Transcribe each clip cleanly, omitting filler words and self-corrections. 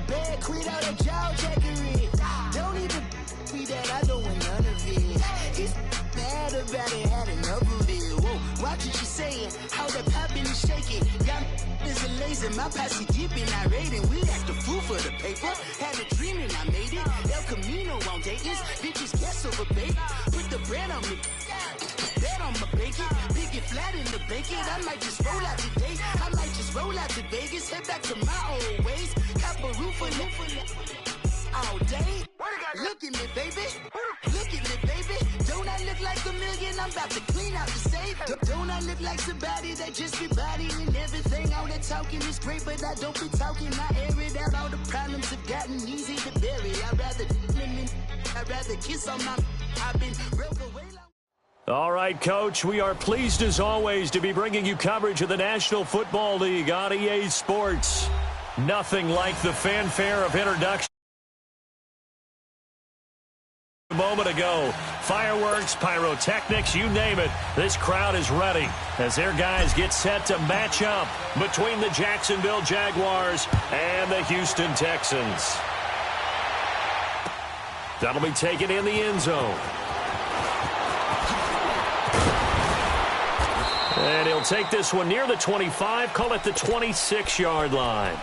bed, quit out a jaw jackery. Don't even be that, I don't want none of it. It's bad about it, had enough of it. Whoa, watch what you saying, how the poppin' and shaking. Y'all is a lazy, my posse dipping, I raiding. We act a fool for the paper, had a dream and I made it. El Camino on Dayton's, bitches guess over bait. Put the bread on me, bet on my bacon. Big it flat in the bacon, I might just roll out today. I might just roll out to Vegas, head back to my old ways. Cop a roof for all day. Look at me, baby. Look at me, baby. Don't I look like a million? I'm about to clean out the safe. Don't I look like somebody that just be bodying everything? All that talking is great, but I don't be talking. I air it out. All the problems have gotten easy to bury. I'd rather kiss on my. I've been real away. All right, Coach, we are pleased as always to be bringing you coverage of the National Football League on EA Sports. Nothing like the fanfare of introduction a moment ago. Fireworks, pyrotechnics, you name it. This crowd is ready as their guys get set to match up between the Jacksonville Jaguars and the Houston Texans. That'll be taken in the end zone. And he'll take this one near the 25, call it the 26-yard line.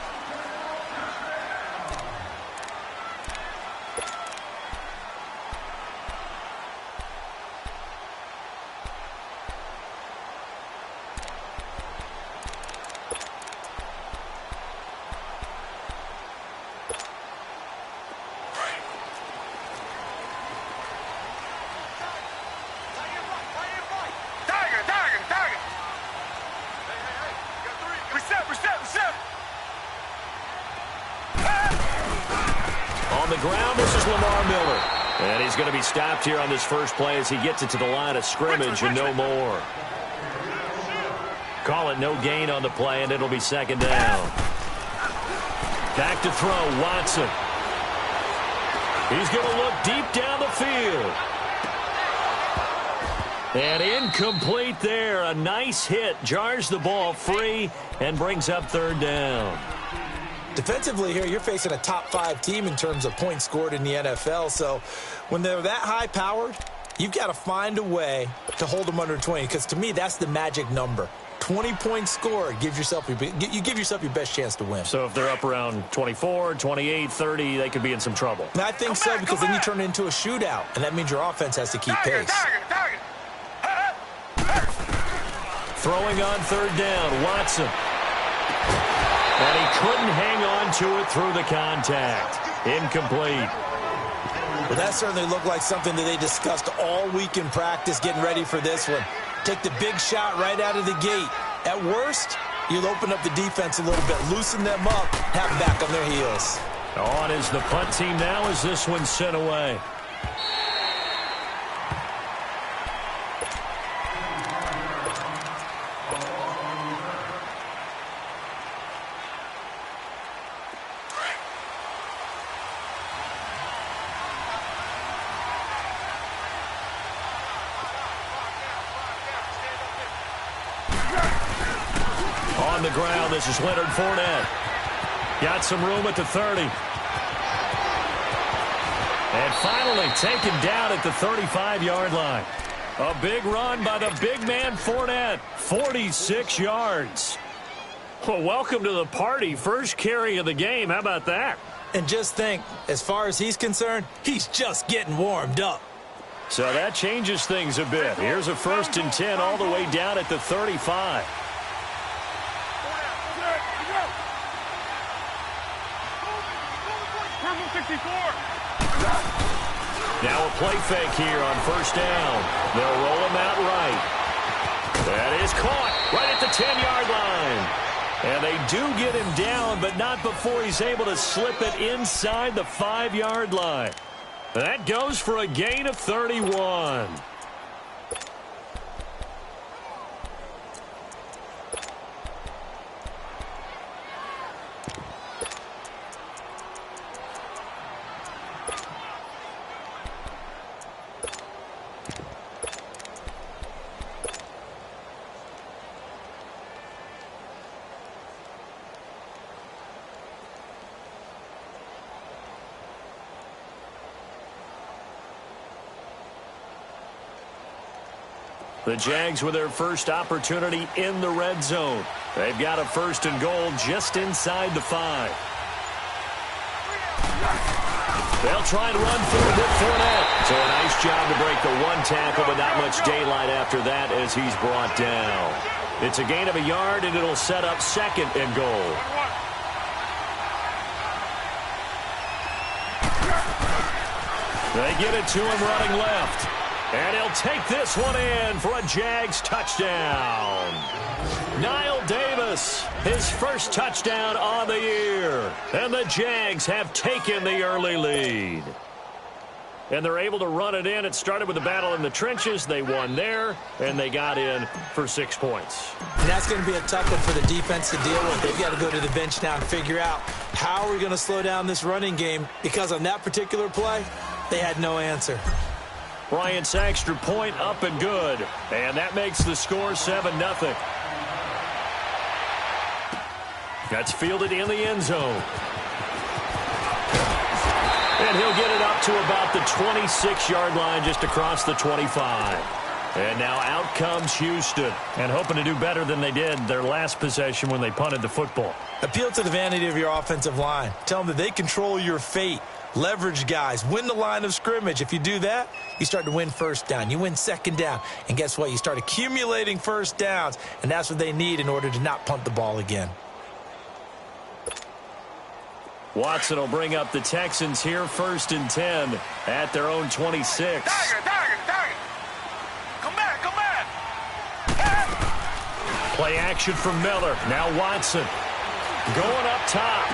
Going to be stopped here on this first play as he gets it to the line of scrimmage and no more. Call it no gain on the play, and it'll be second down. Back to throw, Watson. He's going to look deep down the field. And incomplete there. A nice hit. Jars the ball free and brings up third down. Defensively here, you're facing a top-5 team in terms of points scored in the NFL. So when they're that high-powered, you've got to find a way to hold them under 20. Because to me, that's the magic number. 20 points scored, you give yourself your best chance to win. So if they're up around 24, 28, 30, they could be in some trouble. And I think so, because then you turn it into a shootout, and that means your offense has to keep pace. Throwing on third down, Watson. And he couldn't hang on to it through the contact. Incomplete. Well, that certainly looked like something that they discussed all week in practice getting ready for this one. Take the big shot right out of the gate. At worst, you'll open up the defense a little bit, loosen them up, have them back on their heels. On is the punt team now as this one's sent away. On the ground, this is Leonard Fournette. Got some room at the 30. And finally taken down at the 35-yard line. A big run by the big man Fournette. 46 yards. Well, welcome to the party. First carry of the game. How about that? And just think, as far as he's concerned, he's just getting warmed up. So that changes things a bit. Here's a 1st and 10 all the way down at the 35. Now a play fake here on first down. They'll roll him out right. That is caught right at the 10-yard line. And they do get him down, but not before he's able to slip it inside the 5-yard line. That goes for a gain of 31. The Jags with their first opportunity in the red zone. They've got a 1st and goal just inside the 5. They'll try and run through with Fournette. So a nice job to break the 1 tackle, but not much daylight after that as he's brought down. It's a gain of a yard, and it'll set up 2nd and goal. They get it to him running left. And he'll take this one in for a Jags touchdown. Niall Davis, his first touchdown on the year. And the Jags have taken the early lead. And they're able to run it in. It started with a battle in the trenches. They won there, and they got in for 6 points. And that's going to be a tough one for the defense to deal with. They've got to go to the bench now and figure out how are we going to slow down this running game, because on that particular play, they had no answer. Bryant's extra point up and good. And that makes the score 7-0. That's fielded in the end zone. And he'll get it up to about the 26-yard line, just across the 25. And now out comes Houston. And hoping to do better than they did their last possession when they punted the football. Appeal to the vanity of your offensive line. Tell them that they control your fate. Leverage guys. Win the line of scrimmage. If you do that, you start to win 1st down. You win 2nd down. And guess what? You start accumulating 1st downs. And that's what they need in order to not punt the ball again. Watson will bring up the Texans here, 1st and 10 at their own 26. Come back. Play action from Miller. Now Watson going up top.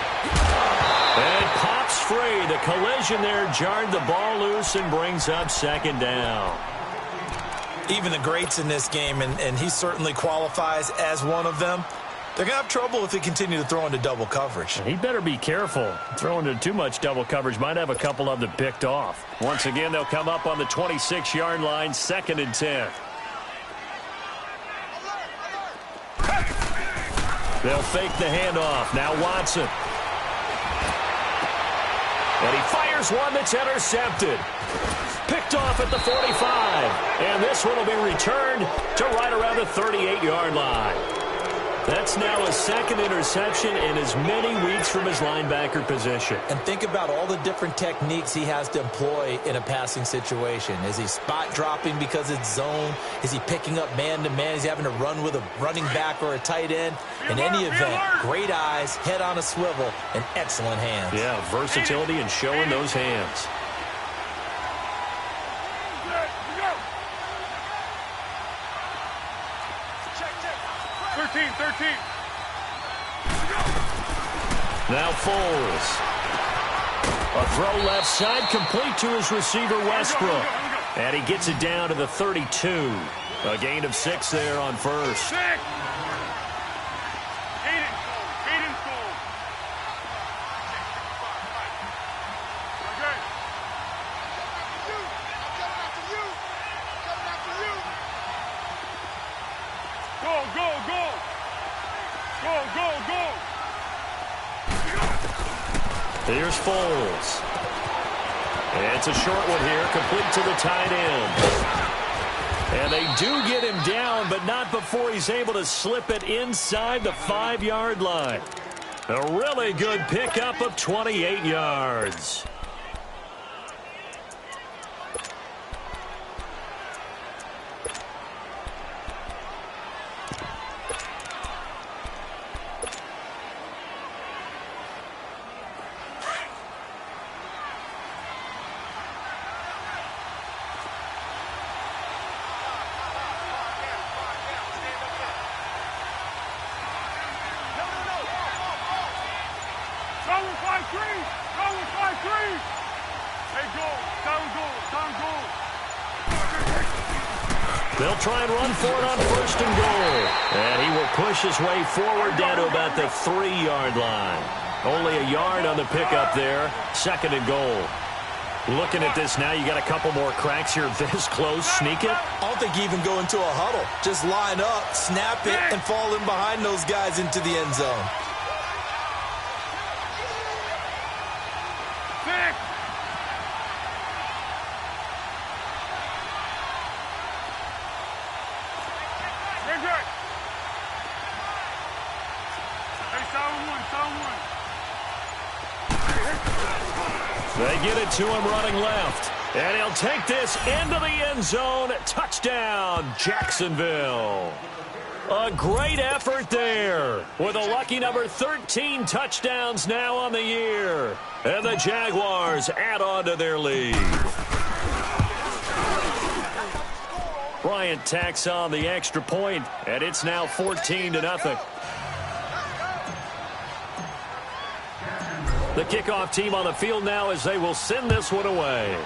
And pops free. The collision there jarred the ball loose and brings up 2nd down. Even the greats in this game, and he certainly qualifies as one of them, they're going to have trouble if they continue to throw into double coverage. He better be careful. Throwing into too much double coverage might have a couple of them picked off. Once again, they'll come up on the 26-yard line, 2nd and 10. They'll fake the handoff. Now Watson. And he fires one that's intercepted. Picked off at the 45. And this one will be returned to right around the 38-yard line. That's now a 2nd interception in as many weeks from his linebacker position. And think about all the different techniques he has to employ in a passing situation. Is he spot dropping because it's zone? Is he picking up man-to-man? Is he having to run with a running back or a tight end? In any event, great eyes, head on a swivel, and excellent hands. Yeah, versatility and showing those hands. Now Foles. A throw left side, complete to his receiver Westbrook. And he gets it down to the 32. A gain of 6 there on 1st. Here's Foles. And it's a short one here, complete to the tight end. And they do get him down, but not before he's able to slip it inside the 5-yard line. A really good pickup of 28 yards. They'll try and run for it on 1st and goal. And he will push his way forward down to about the 3-yard line. Only a yard on the pickup there. 2nd and goal. Looking at this now, you got a couple more cracks here this close. Sneak it. I don't think you even go into a huddle. Just line up, snap it, and fall in behind those guys into the end zone. They get it to him running left. And he'll take this into the end zone. Touchdown, Jacksonville. A great effort there with a lucky number 13 touchdowns now on the year. And the Jaguars add on to their lead. Bryant tacks on the extra point, and it's now 14-0. The kickoff team on the field now as they will send this one away.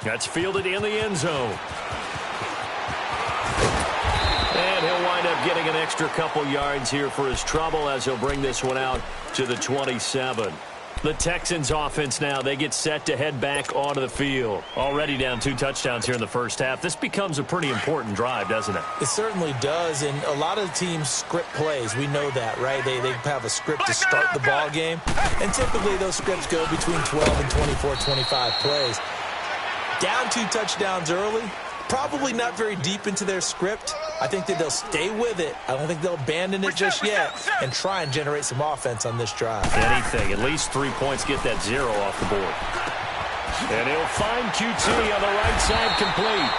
That's fielded in the end zone. And he'll wind up getting an extra couple yards here for his trouble as he'll bring this one out to the 27. The Texans offense now, they get set to head back onto the field. Already down 2 touchdowns here in the first half. This becomes a pretty important drive, doesn't it? It certainly does, and a lot of teams script plays. We know that, right? They have a script to start the ball game, and typically those scripts go between 12 and 24, 25 plays. Down 2 touchdowns early, probably not very deep into their script. I think that they'll stay with it. I don't think they'll abandon it just yet and try and generate some offense on this drive. Anything, at least 3 points, get that 0 off the board. And he'll find QT on the right side complete.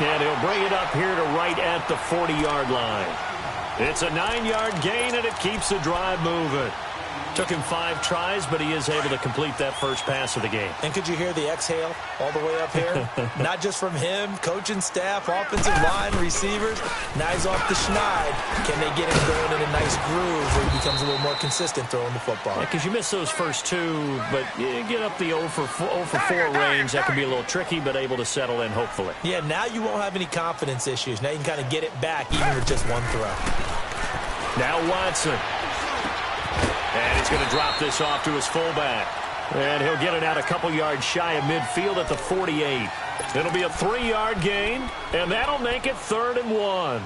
And he'll bring it up here to right at the 40-yard line. It's a 9-yard gain, and it keeps the drive moving. Took him 5 tries, but he is able to complete that first pass of the game. And could you hear the exhale all the way up here? Not just from him, coaching staff, offensive line, receivers. Now he's off the schneid. Can they get him going in a nice groove where he becomes a little more consistent throwing the football? Because you miss those first 2, but you get up the 0 for 4 range. That can be a little tricky, but able to settle in, hopefully. Yeah, now you won't have any confidence issues. Now you can kind of get it back, even with just 1 throw. Now Watson. And he's going to drop this off to his fullback. And he'll get it out a couple yards shy of midfield at the 48. It'll be a 3-yard gain, and that'll make it 3rd and 1.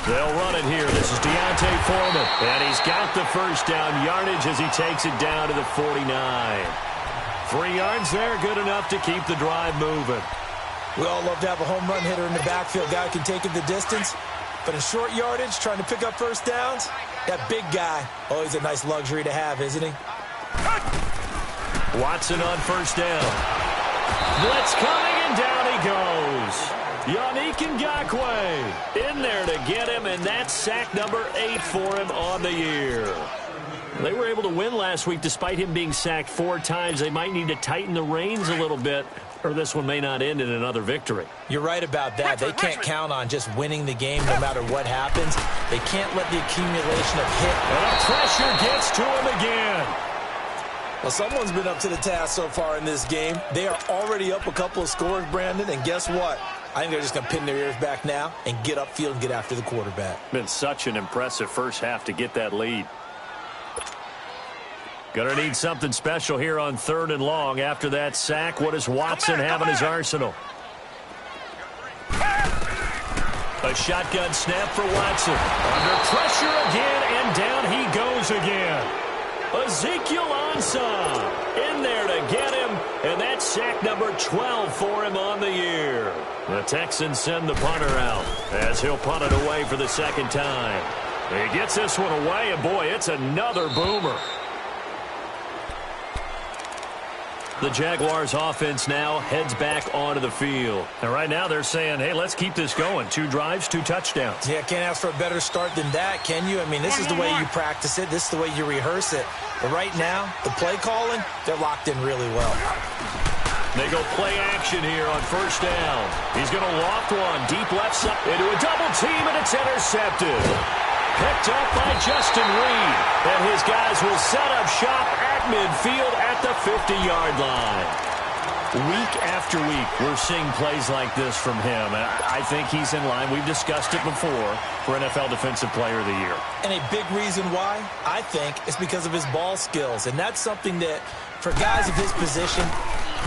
They'll run it here. This is Deontay Foreman. And he's got the first down yardage as he takes it down to the 49. 3 yards there, good enough to keep the drive moving. We all love to have a home run hitter in the backfield. Guy who can take it the distance. But in short yardage, trying to pick up first downs, that big guy, always a nice luxury to have, isn't he? Watson on first down. Blitz coming, and down he goes. Yannick Ngakoue in there to get him, and that's sack number 8 for him on the year. They were able to win last week despite him being sacked 4 times. They might need to tighten the reins a little bit, or this one may not end in another victory. You're right about that. They can't count on just winning the game no matter what happens. They can't let the accumulation of hit. And the pressure gets to him again. Well, someone's been up to the task so far in this game. They are already up a couple of scores, Brandon, and guess what? I think they're just going to pin their ears back now and get upfield and get after the quarterback. Been such an impressive first half to get that lead. Gonna need something special here on 3rd and long. After that sack, what does Watson have in his arsenal? A shotgun snap for Watson. Under pressure again, and down he goes again. Ezekiel Ansah in there to get him, and that's sack number 12 for him on the year. The Texans send the punter out as he'll punt it away for the 2nd time. He gets this one away, and boy, it's another boomer. The Jaguars offense now heads back onto the field. And right now they're saying, hey, let's keep this going. 2 drives, 2 touchdowns. Yeah, can't ask for a better start than that, can you? I mean, this is the way you practice it. This is the way you rehearse it. But right now, the play calling, they're locked in really well. They go play action here on first down. He's going to loft one deep left side into a double team, and it's intercepted. Picked up by Justin Reed. And his guys will set up shop at midfield at the 50-yard line. Week after week, we're seeing plays like this from him. And I think he's in line. We've discussed it before for NFL Defensive Player of the Year. And a big reason why, I think, is because of his ball skills. And that's something that, for guys of his position,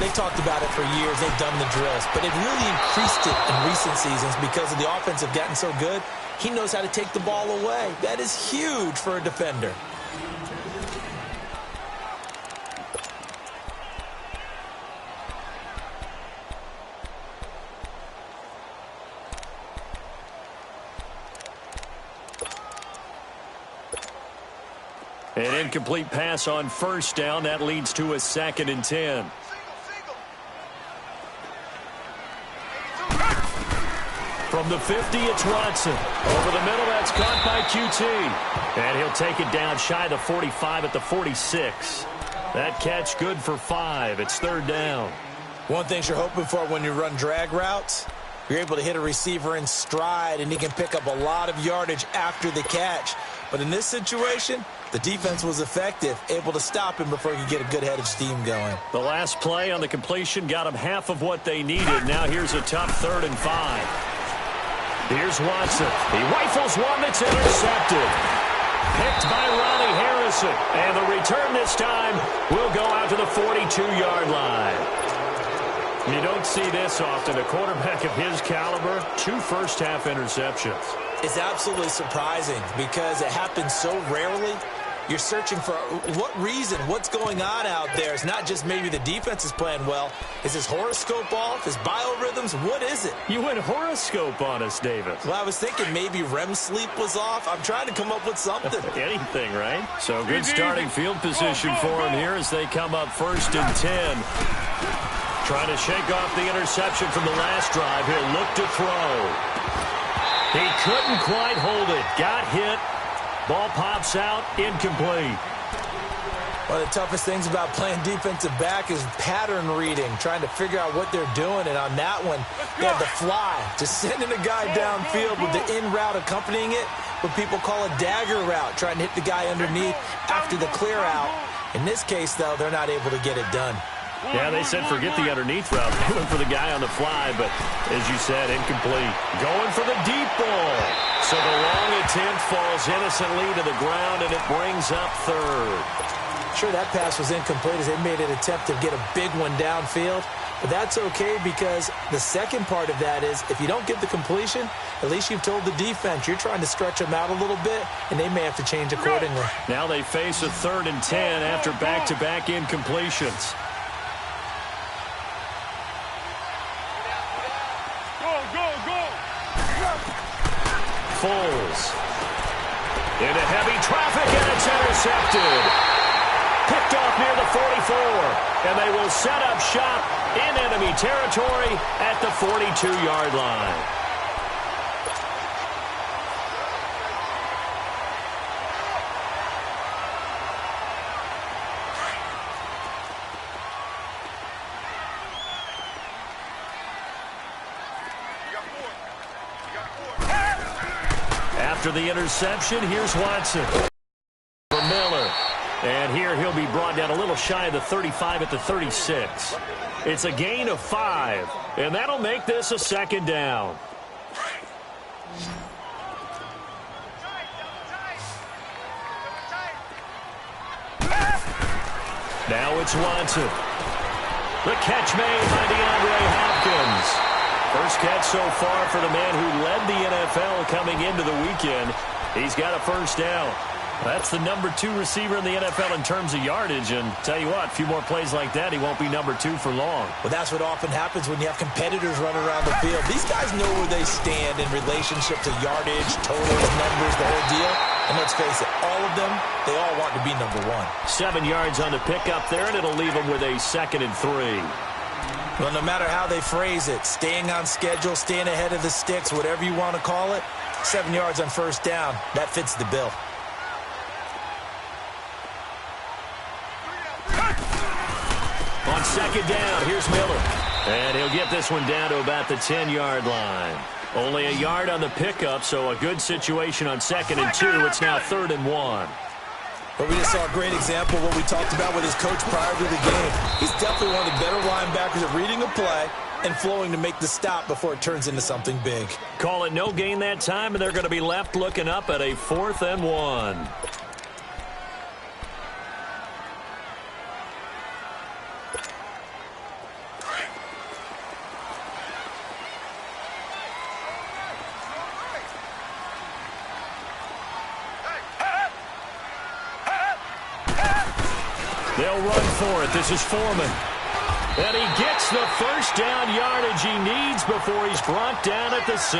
they've talked about it for years. They've done the drills. But they've really increased it in recent seasons because of the offense have gotten so good. He knows how to take the ball away. That is huge for a defender. incomplete pass on first down. That leads to a 2nd and 10. From the 50, it's Watson. Over the middle, that's caught by QT. And he'll take it down shy of the 45 at the 46. That catch good for 5. It's 3rd down. One thing you're hoping for when you run drag routes, you're able to hit a receiver in stride, and he can pick up a lot of yardage after the catch. But in this situation, the defense was effective, able to stop him before he could get a good head of steam going. The last play on the completion got them half of what they needed. Now here's a tough 3rd and 5. Here's Watson. He rifles one that's intercepted. Picked by Ronnie Harrison. And the return this time will go out to the 42-yard line. You don't see this often. A quarterback of his caliber, 2 first-half interceptions. It's absolutely surprising because it happens so rarely. You're searching for what reason, what's going on out there. It's not just maybe the defense is playing well. Is his horoscope off? His biorhythms? What is it? You went horoscope on us, David. Well, I was thinking maybe REM sleep was off. I'm trying to come up with something. Anything, right? So good starting field position for him here as they come up 1st and 10. Trying to shake off the interception from the last drive. He'll look to throw. He couldn't quite hold it. Got hit. Ball pops out, incomplete. One of the toughest things about playing defensive back is pattern reading, trying to figure out what they're doing. And on that one, they had the fly, just sending a guy downfield with the in route accompanying it, what people call a dagger route, trying to hit the guy underneath after the clear out. In this case, though, they're not able to get it done. Yeah, they said forget the underneath route. They went for the guy on the fly, but as you said, incomplete. Going for the deep ball. So the long attempt falls innocently to the ground, and it brings up 3rd. Sure, that pass was incomplete as they made an attempt to get a big one downfield. But that's okay because the second part of that is if you don't get the completion, at least you've told the defense you're trying to stretch them out a little bit, and they may have to change accordingly. Now they face a 3rd and 10 after back-to-back incompletions. Foles into heavy traffic, and it's intercepted. Picked off near the 44, and they will set up shop in enemy territory at the 42-yard line. After the interception, here's Watson for Miller. And here he'll be brought down a little shy of the 35 at the 36. It's a gain of 5, and that'll make this a 2nd down. Now it's Watson. The catch made by DeAndre Hopkins. First catch so far for the man who led the NFL coming into the weekend. He's got a 1st down. That's the number 2 receiver in the NFL in terms of yardage. And tell you what, a few more plays like that, he won't be number 2 for long. Well, that's what often happens when you have competitors running around the field. These guys know where they stand in relationship to yardage, totals, numbers, the whole deal. And let's face it, all of them, they all want to be number 1. 7 yards on the pickup there, and it'll leave them with a 2nd and 3. Well, no matter how they phrase it, staying on schedule, staying ahead of the sticks, whatever you want to call it, 7 yards on 1st down, that fits the bill. On 2nd down, here's Miller. And he'll get this one down to about the 10-yard line. Only a yard on the pickup, so a good situation on 2nd and 2. It's now 3rd and 1. But we just saw a great example of what we talked about with his coach prior to the game. He's definitely one of the better linebackers at reading a play and flowing to make the stop before it turns into something big. Call it no gain that time, and they're going to be left looking up at a 4th and 1. They'll run for it. This is Foreman. And he gets the 1st down yardage he needs before he's brought down at the 6.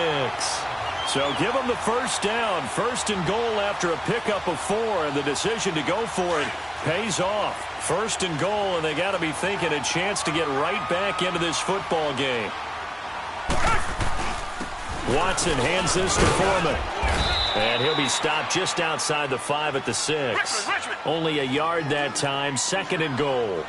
So give them the first down. First and goal after a pickup of 4, and the decision to go for it pays off. First and goal, and they got to be thinking a chance to get right back into this football game. Watson hands this to Foreman. And he'll be stopped just outside the 5 at the 6. Only a yard that time, second and goal.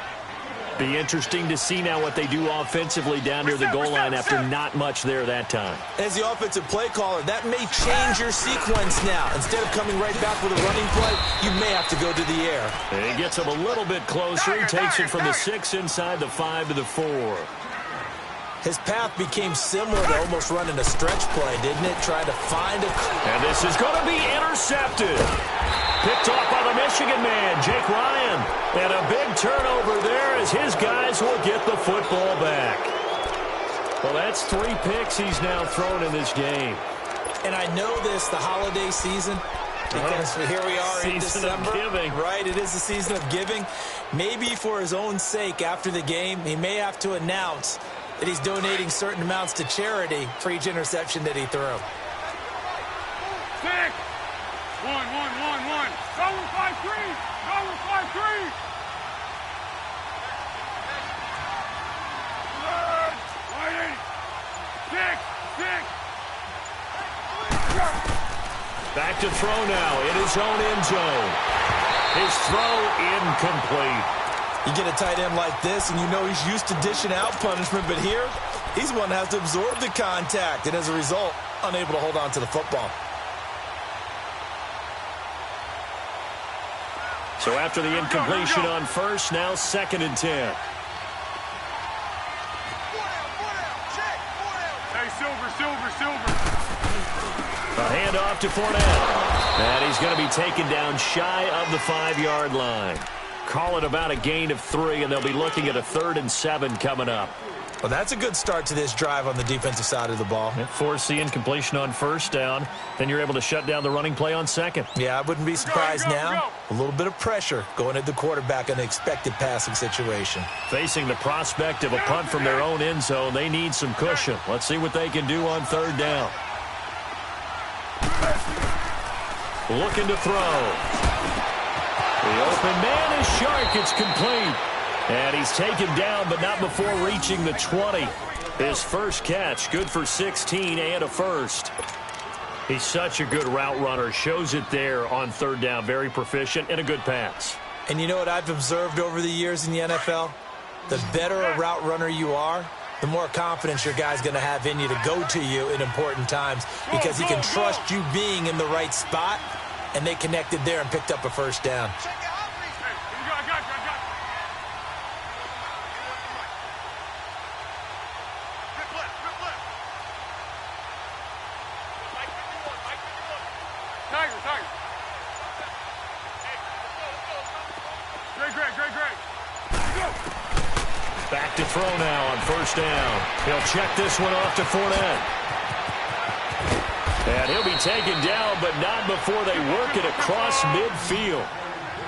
Be interesting to see now what they do offensively down near the goal line after not much there that time. As the offensive play caller, that may change your sequence now. Instead of coming right back with a running play, you may have to go to the air. And he gets him a little bit closer. He takes it from the 6 inside the 5 to the 4. His path became similar to almost running a stretch play, didn't it? Trying to find a... And this is going to be intercepted. Picked off by the Michigan man, Jake Ryan. And a big turnover there as his guys will get the football back. Well, that's 3 picks he's now thrown in this game. And I know this, the holiday season, because here we are in December. Season of giving. Right, it is the season of giving. Maybe for his own sake after the game, he may have to announce that he's donating certain amounts to charity for each interception that he threw. 6. 1, 1, 1, 1. Go with 5-3. Go with 5-3. Good. 6, 6. Back to throw now in his own end zone. His throw incomplete. You get a tight end like this, and you know he's used to dishing out punishment, but here, he's one that has to absorb the contact, and as a result, unable to hold on to the football. So after the incompletion on first, now 2nd and 10. Hey, Silver. A handoff to Fournette. And he's going to be taken down shy of the 5-yard line. Call it about a gain of 3, and they'll be looking at a 3rd and 7 coming up. Well, that's a good start to this drive on the defensive side of the ball. Force the incompletion on first down. Then you're able to shut down the running play on second. Yeah, I wouldn't be surprised now. A little bit of pressure going at the quarterback in an expected passing situation. Facing the prospect of a punt from their own end zone, they need some cushion. Let's see what they can do on 3rd down. Looking to throw. The open man is Shark. It's complete. And he's taken down, but not before reaching the 20. His first catch, good for 16 and a first. He's such a good route runner. Shows it there on 3rd down. Very proficient and a good pass. And you know what I've observed over the years in the NFL? The better a route runner you are, the more confidence your guy's going to have in you to go to you in important times because he can trust you being in the right spot, and they connected there and picked up a first down. Back to throw now on first down. He'll check this one off to Fournette. And he'll be taken down, but not before they work it across midfield.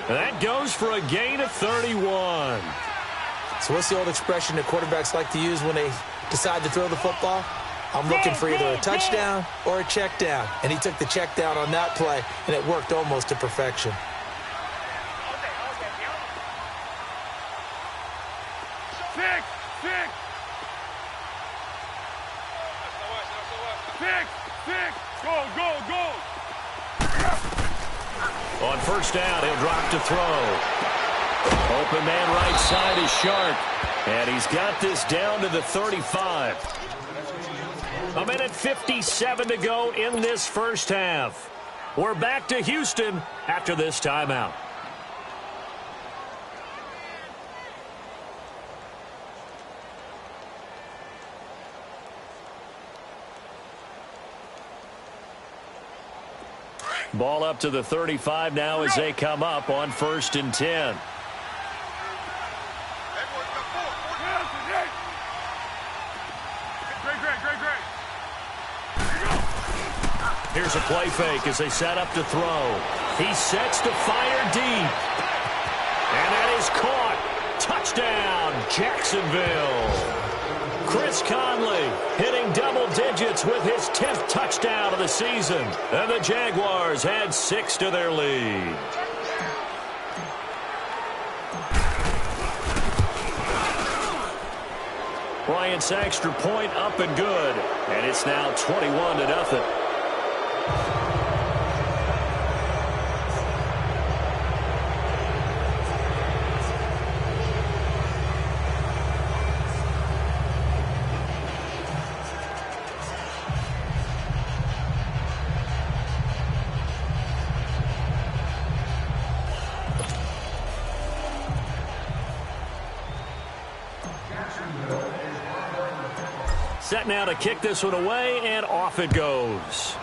And that goes for a gain of 31. So what's the old expression that quarterbacks like to use when they decide to throw the football? I'm looking for either a touchdown or a check down. And he took the check down on that play, and it worked almost to perfection. Go. On first down, he'll drop to throw. Open man right side is Shark. And he's got this down to the 35. A minute 57 to go in this first half. We're back to Houston after this timeout. Ball up to the 35 now as they come up on 1st and 10. Here's a play fake as they set up to throw. He sets to fire deep. And that is caught. Touchdown, Jacksonville. Chris Conley hitting double digits with his 10th touchdown of the season. And the Jaguars add 6 to their lead. Bryant's extra point up and good. And it's now 21-0. Set now to kick this one away, and off it goes.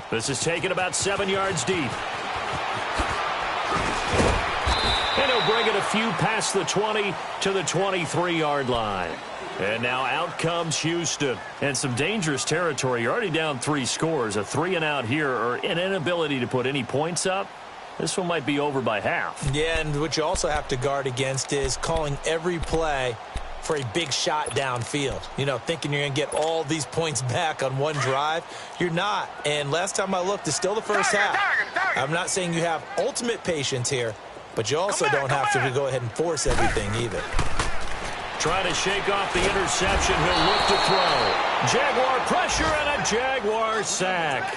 This is taken about 7 yards deep. And he'll bring it a few past the 20 to the 23-yard line. And now out comes Houston. And some dangerous territory. You're already down 3 scores. A 3-and-out here, or an inability to put any points up. This one might be over by half. Yeah, and what you also have to guard against is calling every play for a big shot downfield. You know, thinking you're going to get all these points back on one drive. You're not. And last time I looked, it's still the first half. I'm not saying you have ultimate patience here, but you also don't have to go ahead and force everything either. Trying to shake off the interception. He'll look to throw. Jaguar pressure and a Jaguar sack.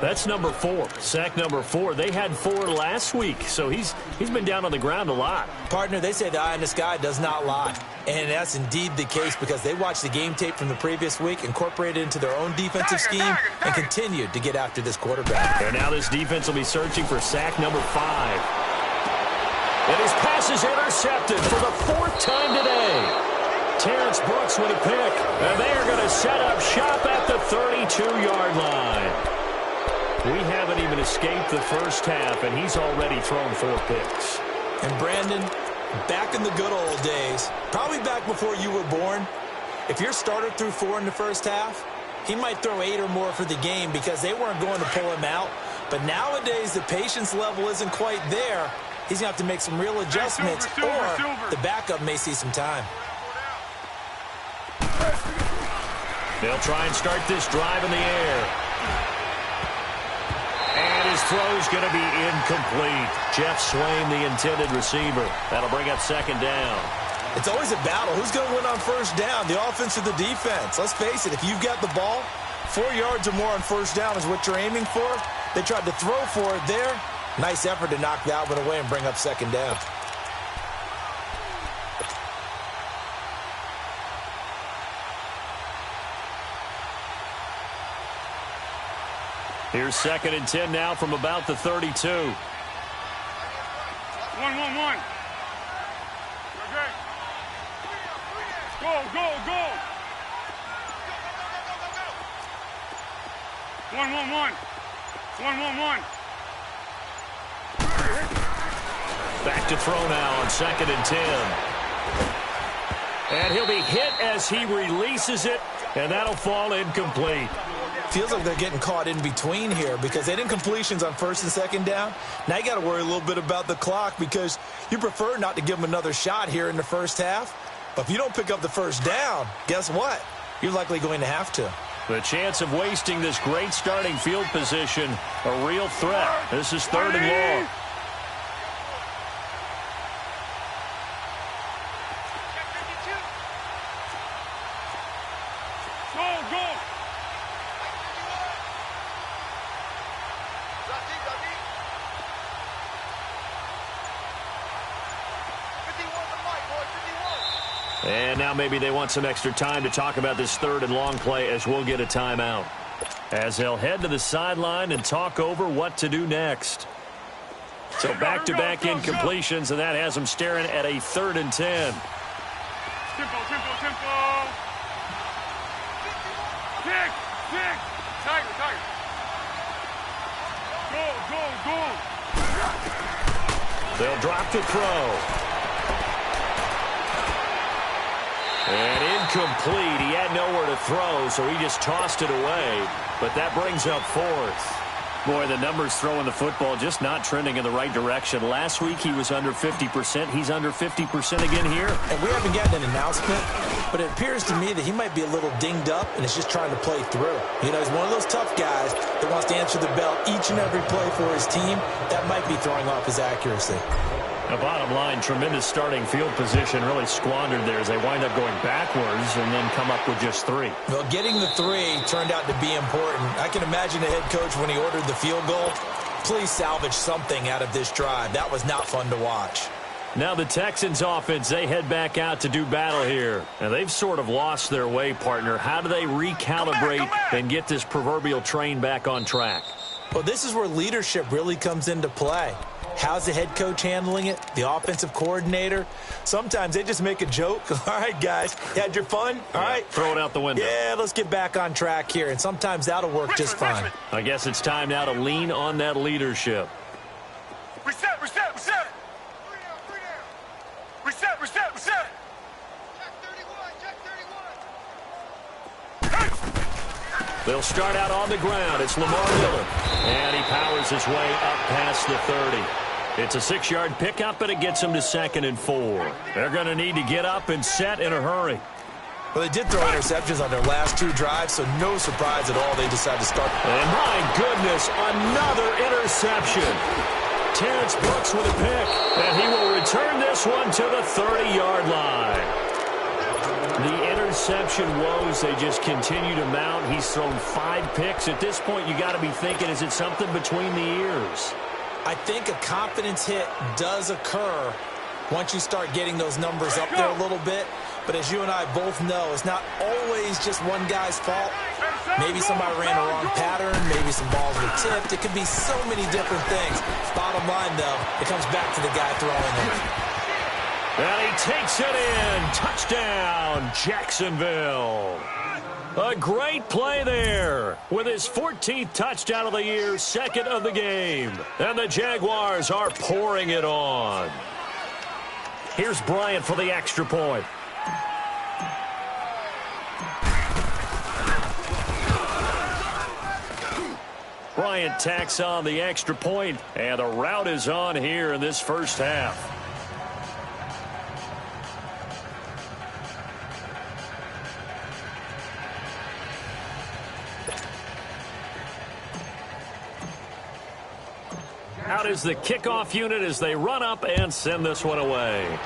That's number 4. Sack number 4. They had 4 last week, so he's been down on the ground a lot. Partner, they say the eye in the sky does not lie. And that's indeed the case because they watched the game tape from the previous week, incorporated it into their own defensive scheme, and continued to get after this quarterback. And now this defense will be searching for sack number 5. And his pass is intercepted for the 4th time today. Terrence Brooks with a pick. And they are going to set up shop at the 32-yard line. We haven't even escaped the first half, and he's already thrown 4 picks. And Brandon, back in the good old days, probably back before you were born, if your starter threw 4 in the first half, he might throw 8 or more for the game because they weren't going to pull him out. But nowadays, the patience level isn't quite there. He's going to have to make some real adjustments, or the backup may see some time. They'll try and start this drive in the air. And his throw's going to be incomplete. Jeff Swain, the intended receiver. That'll bring up 2nd down. It's always a battle. Who's going to win on 1st down, the offense or the defense? Let's face it, if you've got the ball, 4 yards or more on 1st down is what you're aiming for. They tried to throw for it there. Nice effort to knock that one away and bring up 2nd down. Here's 2nd and 10 now from about the 32. 1-1-1. Okay. Go, go, go. 1-1-1. 1-1-1. Back to throw now on 2nd and 10. And he'll be hit as he releases it, and that'll fall incomplete. Feels like they're getting caught in between here because they didn't completions on 1st and 2nd down. Now you got to worry a little bit about the clock because you prefer not to give them another shot here in the first half. But if you don't pick up the 1st down, guess what? You're likely going to have to. The chance of wasting this great starting field position, a real threat. This is 3rd and long. And now maybe they want some extra time to talk about this 3rd and long play as we'll get a timeout. As they'll head to the sideline and talk over what to do next. So back-to-back incompletions, and that has them staring at a 3rd and 10. Tempo, tempo, tempo. Kick, kick. Tiger, tiger. Go, go, go. They'll drop to throw. And incomplete. He had nowhere to throw, so he just tossed it away. But that brings up 4th. Boy, the numbers throwing the football just not trending in the right direction. Last week he was under 50%. He's under 50% again here. And we haven't gotten an announcement, but it appears to me that he might be a little dinged up and is just trying to play through. You know, he's one of those tough guys that wants to answer the bell each and every play for his team. That might be throwing off his accuracy. The bottom line, tremendous starting field position, really squandered there as they wind up going backwards and then come up with just 3. Well, getting the 3 turned out to be important. I can imagine the head coach when he ordered the field goal. Please salvage something out of this drive. That was not fun to watch. Now the Texans offense, they head back out to do battle here. And they've sort of lost their way, partner. How do they recalibrate and get this proverbial train back on track? Well, this is where leadership really comes into play. How's the head coach handling it? The offensive coordinator? Sometimes they just make a joke. All right, guys, you had your fun? All right. Throw it out the window. Yeah, let's get back on track here. And sometimes that'll work just fine. I guess it's time now to lean on that leadership. Reset. Reset. Check 31. They'll start out on the ground. It's Lamar Miller. And he powers his way up past the 30. It's a 6-yard pickup, but it gets him to 2nd and 4. They're going to need to get up and set in a hurry. Well, they did throw interceptions on their last 2 drives, so no surprise at all they decided to start. And my goodness, another interception. Terrence Brooks with a pick, and he will return this one to the 30-yard line. The interception woes, they just continue to mount. He's thrown 5 picks. At this point, you got to be thinking, is it something between the ears? I think a confidence hit does occur once you start getting those numbers up there a little bit. But as you and I both know, it's not always just one guy's fault. Maybe somebody ran a wrong pattern. Maybe some balls were tipped. It could be so many different things. Bottom line, though, it comes back to the guy throwing it. And he takes it in. Touchdown, Jacksonville. A great play there with his 14th touchdown of the year, 2nd of the game. And the Jaguars are pouring it on. Here's Bryant for the extra point. Bryant tacks on the extra point, and the route is on here in this first half. Out is the kickoff unit as they run up and send this one away.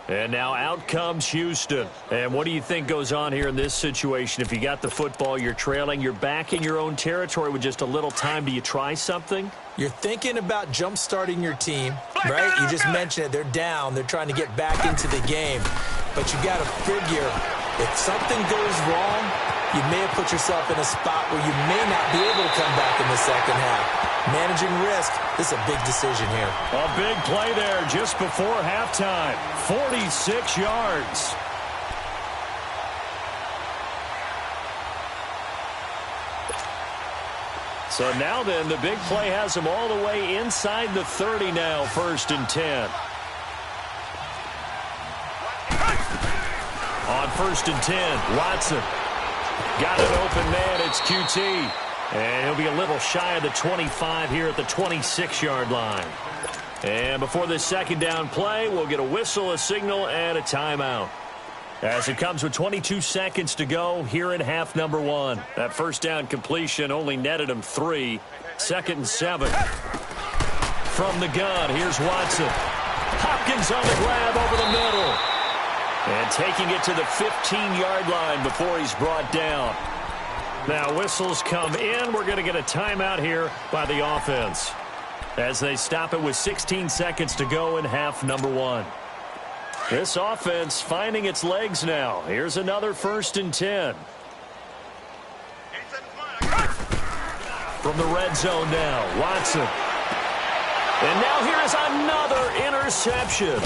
And now out comes Houston. And what do you think goes on here in this situation? If you got the football, you're trailing, you're back in your own territory with just a little time. Do you try something? You're thinking about jump-starting your team, right? You just mentioned it. They're down. They're trying to get back into the game. But you got to figure, if something goes wrong, you may have put yourself in a spot where you may not be able to come back in the second half. Managing risk, this is a big decision here. A big play there just before halftime. 46 yards. So now then, the big play has him all the way inside the 30 now, 1st and 10. On 1st and 10, Watson. Got an open man, it's QT. And he'll be a little shy of the 25 here at the 26-yard line. And before this second down play, we'll get a whistle, a signal, and a timeout. As it comes with 22 seconds to go here in half number 1. That first down completion only netted him 3. 2nd and 7. From the gun, here's Watson. Hopkins on the grab over the middle. And taking it to the 15-yard line before he's brought down. Now whistles come in. We're going to get a timeout here by the offense as they stop it with 16 seconds to go in half number 1. This offense finding its legs now. Here's another 1st and 10. From the red zone now, Watson. And now here is another interception.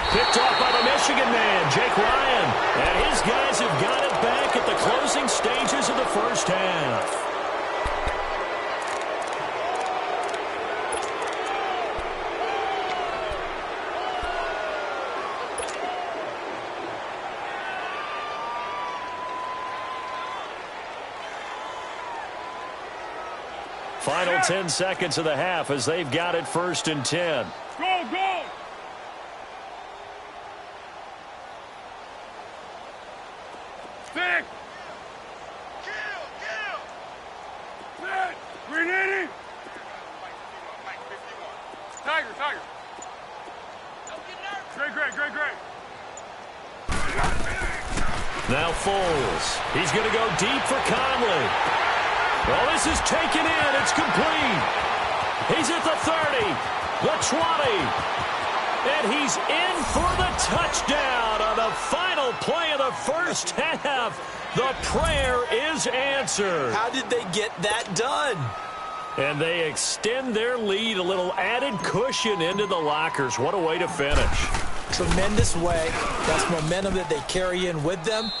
Picked off by the Michigan man, Jake Ryan. And his guys have got it back at the closing stages of the first half. Final 10 seconds of the half as they've got it 1st and 10. Go, go! Stick! Kill! Sit! 380! Tiger! Great! Now Foles. He's going to go deep for Conley. Well, this is taken in. It's complete. He's at the 30, the 20, and he's in for the touchdown on the final play of the first half. The prayer is answered. How did they get that done? And they extend their lead, a little added cushion into the lockers. What a way to finish. Tremendous way. That's momentum that they carry in with them.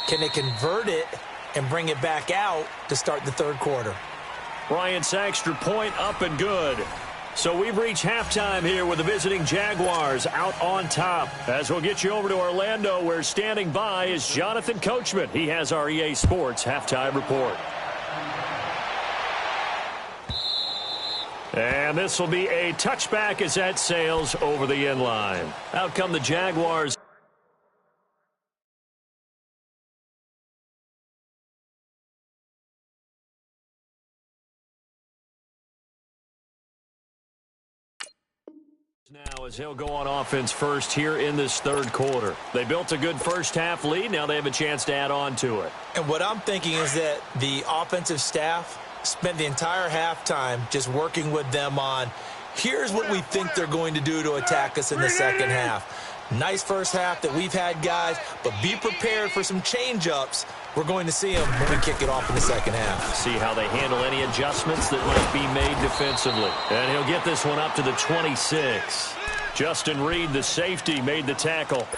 Can they convert it and bring it back out to start the third quarter? Bryant's extra point up and good. So we've reached halftime here with the visiting Jaguars out on top. As we'll get you over to Orlando, where standing by is Jonathan Coachman. He has our EA Sports halftime report. And this will be a touchback as that sails over the end line. Out come the Jaguars. Now as he'll go on offense first here in this third quarter. They built a good first half lead. Now they have a chance to add on to it. And what I'm thinking is that the offensive staff spent the entire halftime just working with them on, here's what we think they're going to do to attack us in the second half. Nice first half that we've had, guys, but be prepared for some change-ups. We're going to see them when we kick it off in the second half. See how they handle any adjustments that might be made defensively. And he'll get this one up to the 26. Justin Reed, the safety, made the tackle.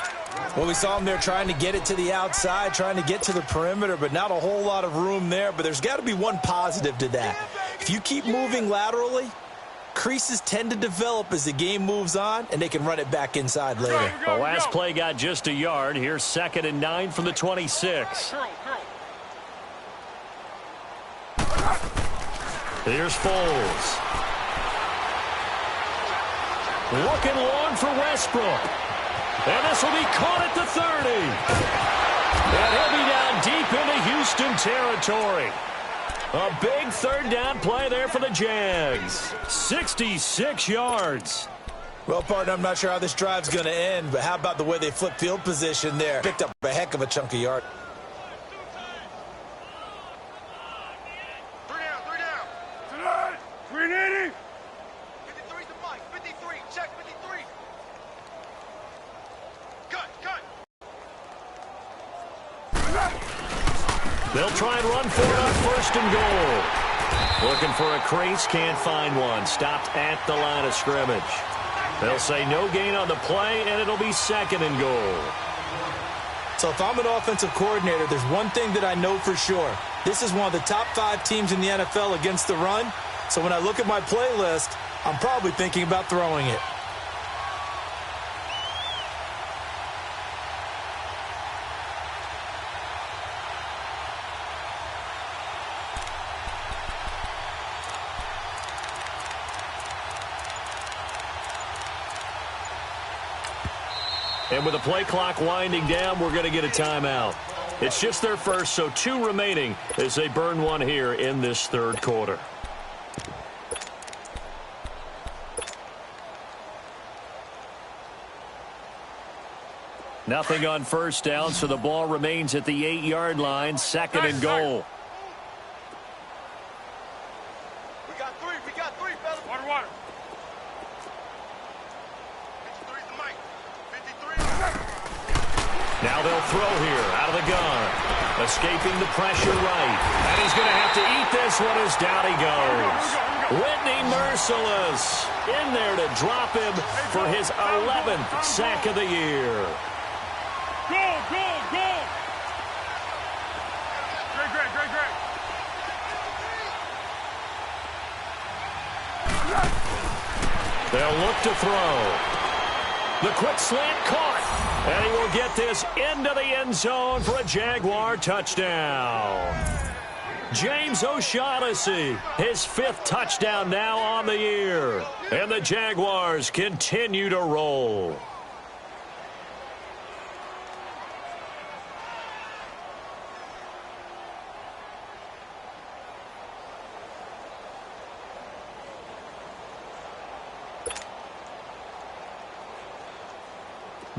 Well, we saw him there trying to get it to the outside, trying to get to the perimeter, but not a whole lot of room there. But there's got to be one positive to that. If you keep moving laterally, creases tend to develop as the game moves on, and they can run it back inside later. The last play got just a yard. Here's 2nd and 9 from the 26. Here's Foles. Looking long for Westbrook. And this will be caught at the 30. And he'll be down deep into Houston territory. A big third down play there for the Jags. 66 yards. Well, partner, I'm not sure how this drive's going to end, but how about the way they flipped field position there? Picked up a heck of a chunk of yard. Three down. Tonight, 380. 53 to Mike. 53. Check 53. Cut. They'll try and run for it on 1st and goal. Looking for a crease, can't find one. Stopped at the line of scrimmage. They'll say no gain on the play, and it'll be 2nd and goal. So if I'm an offensive coordinator, there's one thing that I know for sure. This is one of the top 5 teams in the NFL against the run. So when I look at my playlist, I'm probably thinking about throwing it. And with the play clock winding down, we're going to get a timeout. It's just their first, so 2 remaining as they burn one here in this third quarter. Nothing on 1st down, so the ball remains at the 8-yard line, 2nd and goal. We got three, fellas. Water. 53 to Mike. 53. Now they'll throw here out of the gun. Escaping the pressure right. And he's going to have to eat this one as down he goes. Whitney Merciless in there to drop him for his 11th sack of the year. Go! Great. They'll look to throw. The quick slant caught. And he will get this into the end zone for a Jaguar touchdown. James O'Shaughnessy, his 5th touchdown now on the year. And the Jaguars continue to roll.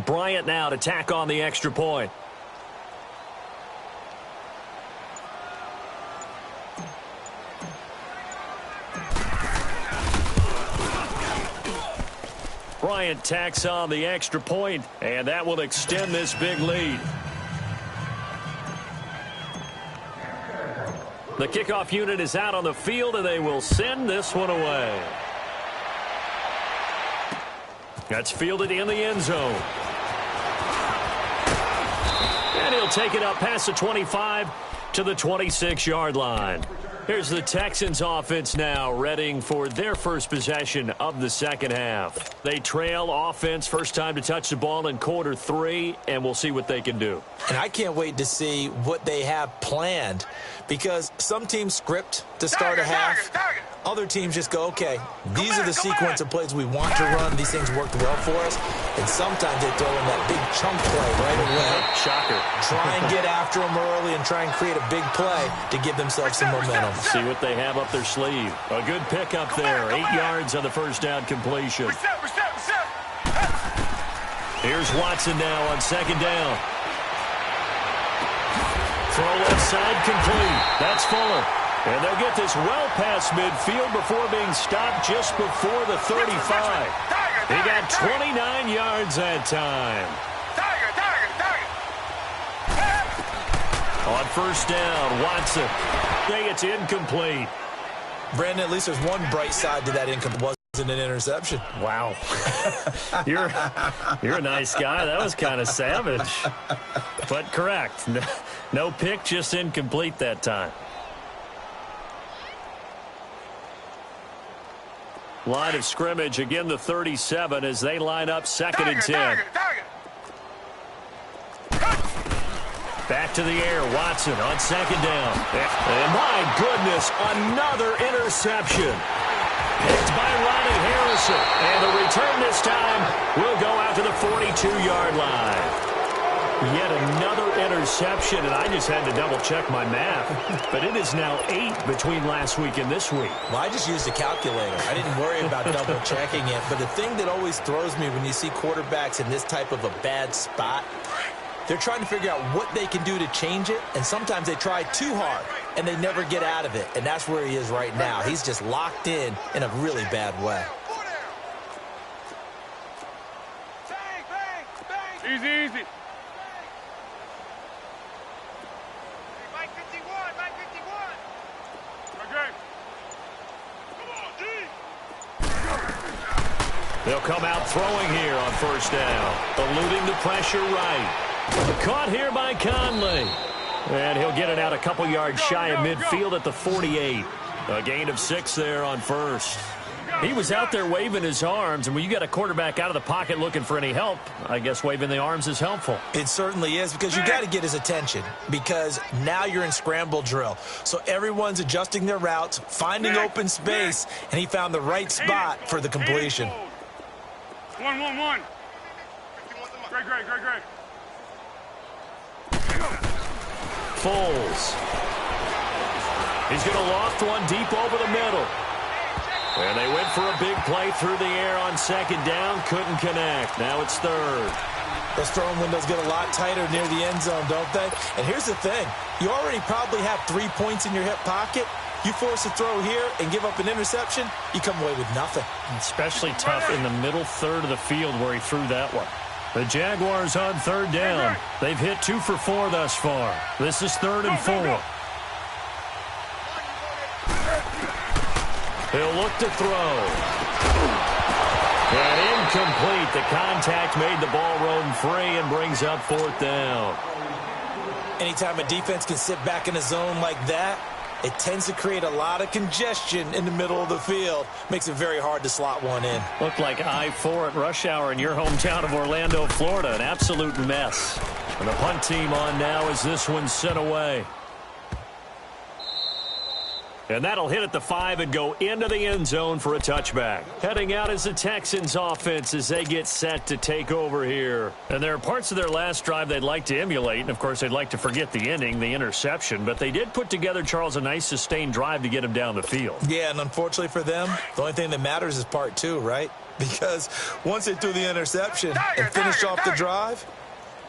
Bryant now to tack on the extra point. Bryant tacks on the extra point, and that will extend this big lead. The kickoff unit is out on the field, and they will send this one away. That's fielded in the end zone. And he'll take it up past the 25 to the 26-yard line. Here's the Texans offense now, readying for their first possession of the second half. They trail offense, first time to touch the ball in quarter 3, and we'll see what they can do. And I can't wait to see what they have planned, because some teams script to start a half. Other teams just go, okay, these are the sequence of plays we want to run. These things worked well for us. And sometimes they throw in that big chunk play right away. Shocker. Try and get after them early and try and create a big play to give themselves some momentum. See what they have up their sleeve. A good pickup there. 8 yards on the first down completion. Here's Watson now on second down. Throw left side complete. That's Fuller. And they'll get this well past midfield before being stopped just before the 35. He got 29 yards that time. On first down, Watson. It's incomplete. Brandon, at least there's one bright side to that incomplete. Wasn't an interception. Wow. You're a nice guy. That was kind of savage. But correct. No pick, just incomplete that time. Line of scrimmage, again the 37 as they line up second and 10. Back to the air, Watson on second down. And my goodness, another interception. Picked by Ronnie Harrison. And the return this time will go out to the 42-yard line. Yet another interception, and I just had to double-check my math. But it is now 8 between last week and this week. Well, I just used a calculator. I didn't worry about double-checking it. But the thing that always throws me when you see quarterbacks in this type of a bad spot, they're trying to figure out what they can do to change it, and sometimes they try too hard, and they never get out of it. And that's where he is right now. He's just locked in a really bad way. Easy, easy. They'll come out throwing here on first down. Eluding the pressure right. Caught here by Conley. And he'll get it out a couple yards shy of midfield at the 48. A gain of 6 there on first. He was out there waving his arms, and when you got a quarterback out of the pocket looking for any help, I guess waving the arms is helpful. It certainly is, because you got to get his attention, because now you're in scramble drill. So everyone's adjusting their routes, finding open space, and he found the right spot for the completion. 1-1-1. Great. Foles. He's going to loft one deep over the middle. And they went for a big play through the air on second down. Couldn't connect. Now it's third. Those throwing windows get a lot tighter near the end zone, don't they? And here's the thing. You already probably have 3 points in your hip pocket. You force a throw here and give up an interception, you come away with nothing. Especially tough in the middle third of the field where he threw that one. The Jaguars on third down. They've hit 2 for 4 thus far. This is 3rd and 4. He'll look to throw. And incomplete. The contact made the ball roam free and brings up 4th down. Anytime a defense can sit back in a zone like that, it tends to create a lot of congestion in the middle of the field. Makes it very hard to slot one in. Looked like I-4 at rush hour in your hometown of Orlando, Florida. An absolute mess. And the punt team on now as this one's sent away. And that'll hit at the 5 and go into the end zone for a touchback. Heading out is the Texans offense as they get set to take over here. And there are parts of their last drive they'd like to emulate. And, of course, they'd like to forget the ending, the interception. But they did put together, Charles, a nice sustained drive to get him down the field. Yeah, and unfortunately for them, the only thing that matters is part 2, right? Because once they threw the interception and finished off the drive,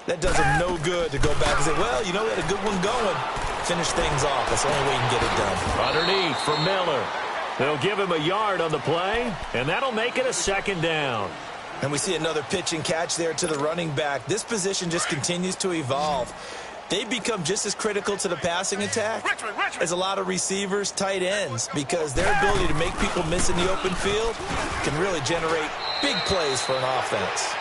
that does them no good to go back and say, well, you know, we had a good one going. Finish things off. That's the only way you can get it done. Underneath for Miller. They'll give him a yard on the play, and that'll make it a 2nd down. And we see another pitch and catch there to the running back. This position just continues to evolve. They become just as critical to the passing attack as a lot of receivers, tight ends, because their ability to make people miss in the open field can really generate big plays for an offense.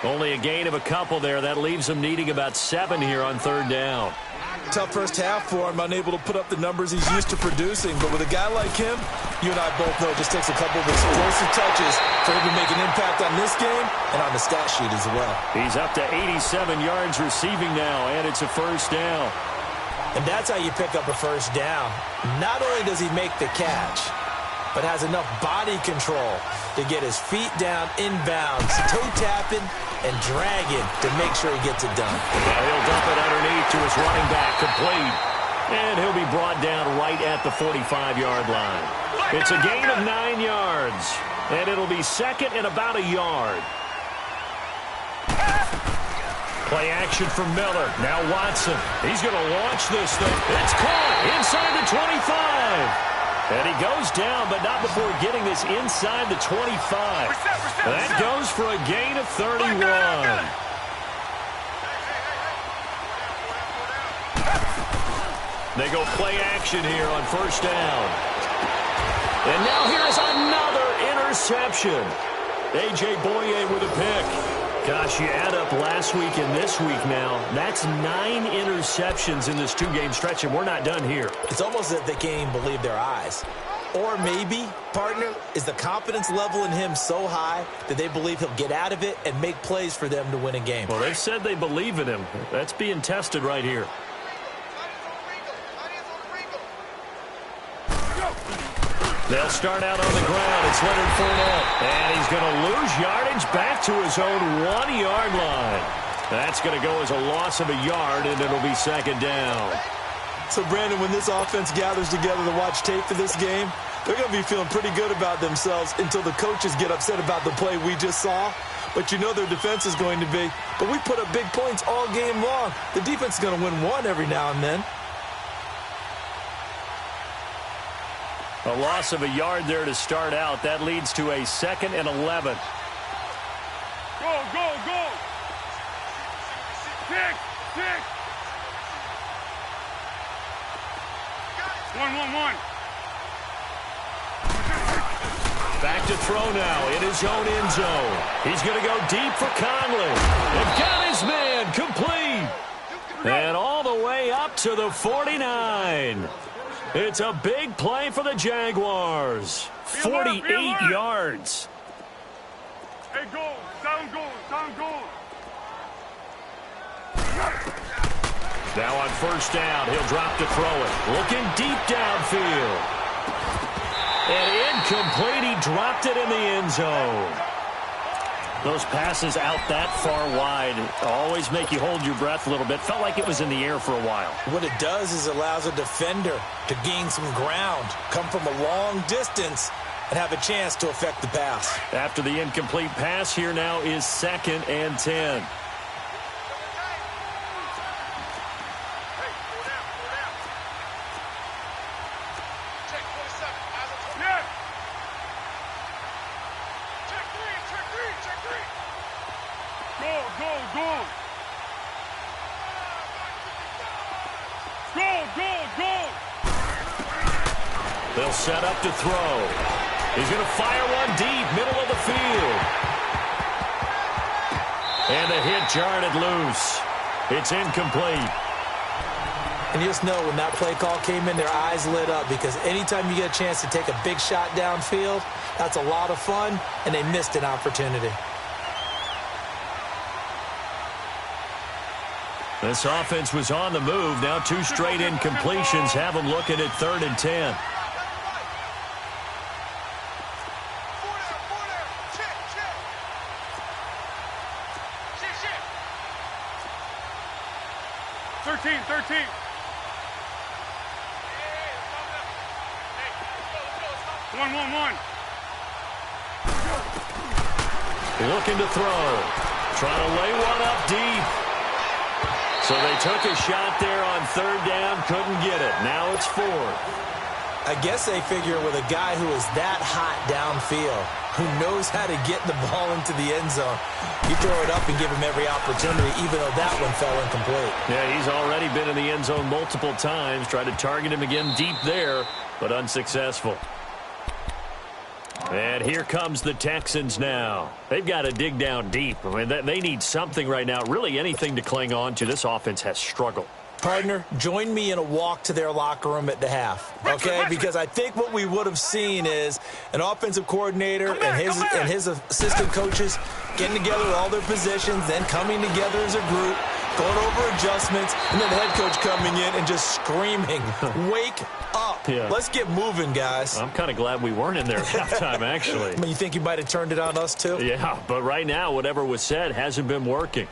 Only a gain of a couple there. That leaves them needing about 7 here on 3rd down. Tough first half for him, unable to put up the numbers he's used to producing. But with a guy like him, you and I both know it just takes a couple of explosive touches for him to make an impact on this game and on the stat sheet as well. He's up to 87 yards receiving now, and it's a 1st down. And that's how you pick up a 1st down. Not only does he make the catch, but has enough body control to get his feet down inbounds, toe tapping and dragging to make sure he gets it done. Now he'll dump it underneath to his running back, complete. And he'll be brought down right at the 45-yard line. It's a gain of 9 yards, and it'll be 2nd and about a yard. Play action from Miller. Now Watson. He's going to launch this thing. It's caught inside the 25. And he goes down, but not before getting this inside the 25. That goes for a gain of 31. They go play action here on 1st down. And now here's another interception. A.J. Boye with a pick. Gosh, you add up last week and this week now, that's 9 interceptions in this 2-game stretch, and we're not done here. It's almost as if they can't even believe their eyes. Or maybe, partner, is the confidence level in him so high that they believe he'll get out of it and make plays for them to win a game. Well, they've said they believe in him. That's being tested right here. They'll start out on the ground. It's Leonard Fournette. And he's going to lose yardage back to his own 1-yard line. That's going to go as a loss of a yard, and it'll be 2nd down. So, Brandon, when this offense gathers together to watch tape for this game, they're going to be feeling pretty good about themselves until the coaches get upset about the play we just saw. But you know their defense is going to be. But we put up big points all game long. The defense is going to win one every now and then. A loss of a yard there to start out. That leads to a 2nd and 11. Go, go, go. 6. 1. Back to throw now in his own end zone. He's going to go deep for Conley. They've got his man complete. And all the way up to the 49. It's a big play for the Jaguars. 48 yards. Hey, go. Down goal. Now on 1st down, he'll drop to throw it. Looking deep downfield. And incomplete. He dropped it in the end zone. Those passes out that far wide always make you hold your breath a little bit. Felt like it was in the air for a while. What it does is allows a defender to gain some ground, come from a long distance, and have a chance to affect the pass. After the incomplete pass, here now is 2nd and 10. They'll set up to throw. He's going to fire one deep, middle of the field. And the hit jarred loose. It's incomplete. And you just know when that play call came in, their eyes lit up, because anytime you get a chance to take a big shot downfield, that's a lot of fun, and they missed an opportunity. This offense was on the move. Now 2 straight incompletions have them looking at 3rd and 10. 13, 13. One. Looking to throw. Trying to lay one up deep. So they took a shot there on third down. Couldn't get it. Now it's fourth. I guess they figure with a guy who is that hot downfield, who knows how to get the ball into the end zone, you throw it up and give him every opportunity, even though that one fell incomplete. Yeah, he's already been in the end zone multiple times. Tried to target him again deep there, but unsuccessful. And here comes the Texans now. They've got to dig down deep. I mean, they need something right now, really anything to cling on to. This offense has struggled. Partner, join me in a walk to their locker room at the half, okay? Because I think what we would have seen is an offensive coordinator and his assistant coaches getting together with all their positions, then coming together as a group, going over adjustments, and then the head coach coming in and just screaming, wake up. Yeah. Let's get moving, guys. I'm kind of glad we weren't in there at halftime, actually. I mean, you think you might have turned it on us, too? Yeah, but right now, whatever was said hasn't been working.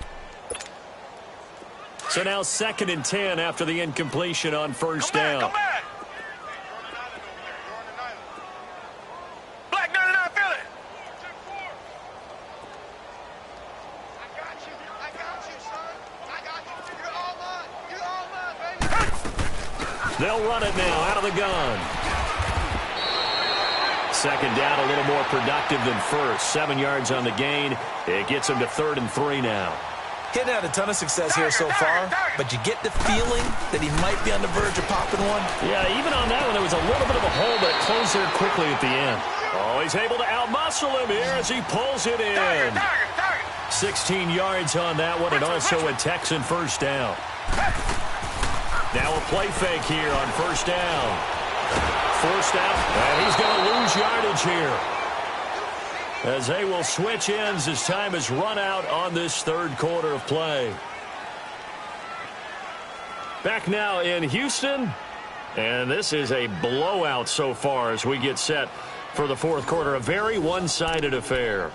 So now 2nd and 10 after the incompletion on first down. Come back. Black 99, feel it. I got you, son. I got you. You're all mine, baby. They'll run it now out of the gun. 2nd down, a little more productive than first. 7 yards on the gain. It gets them to 3rd and 3 now. Hitting had a ton of success here so far, but you get the feeling that he might be on the verge of popping one. Yeah, even on that one, there was a little bit of a hole, but it closed there quickly at the end. Oh, he's able to outmuscle him here as he pulls it in. 16 yards on that one, and also a Texan first down. Now a play fake here on first down. Forced out, and he's going to lose yardage here, as they will switch ends as time has run out on this third quarter of play. Back now in Houston, and this is a blowout so far as we get set for the fourth quarter. A very one-sided affair.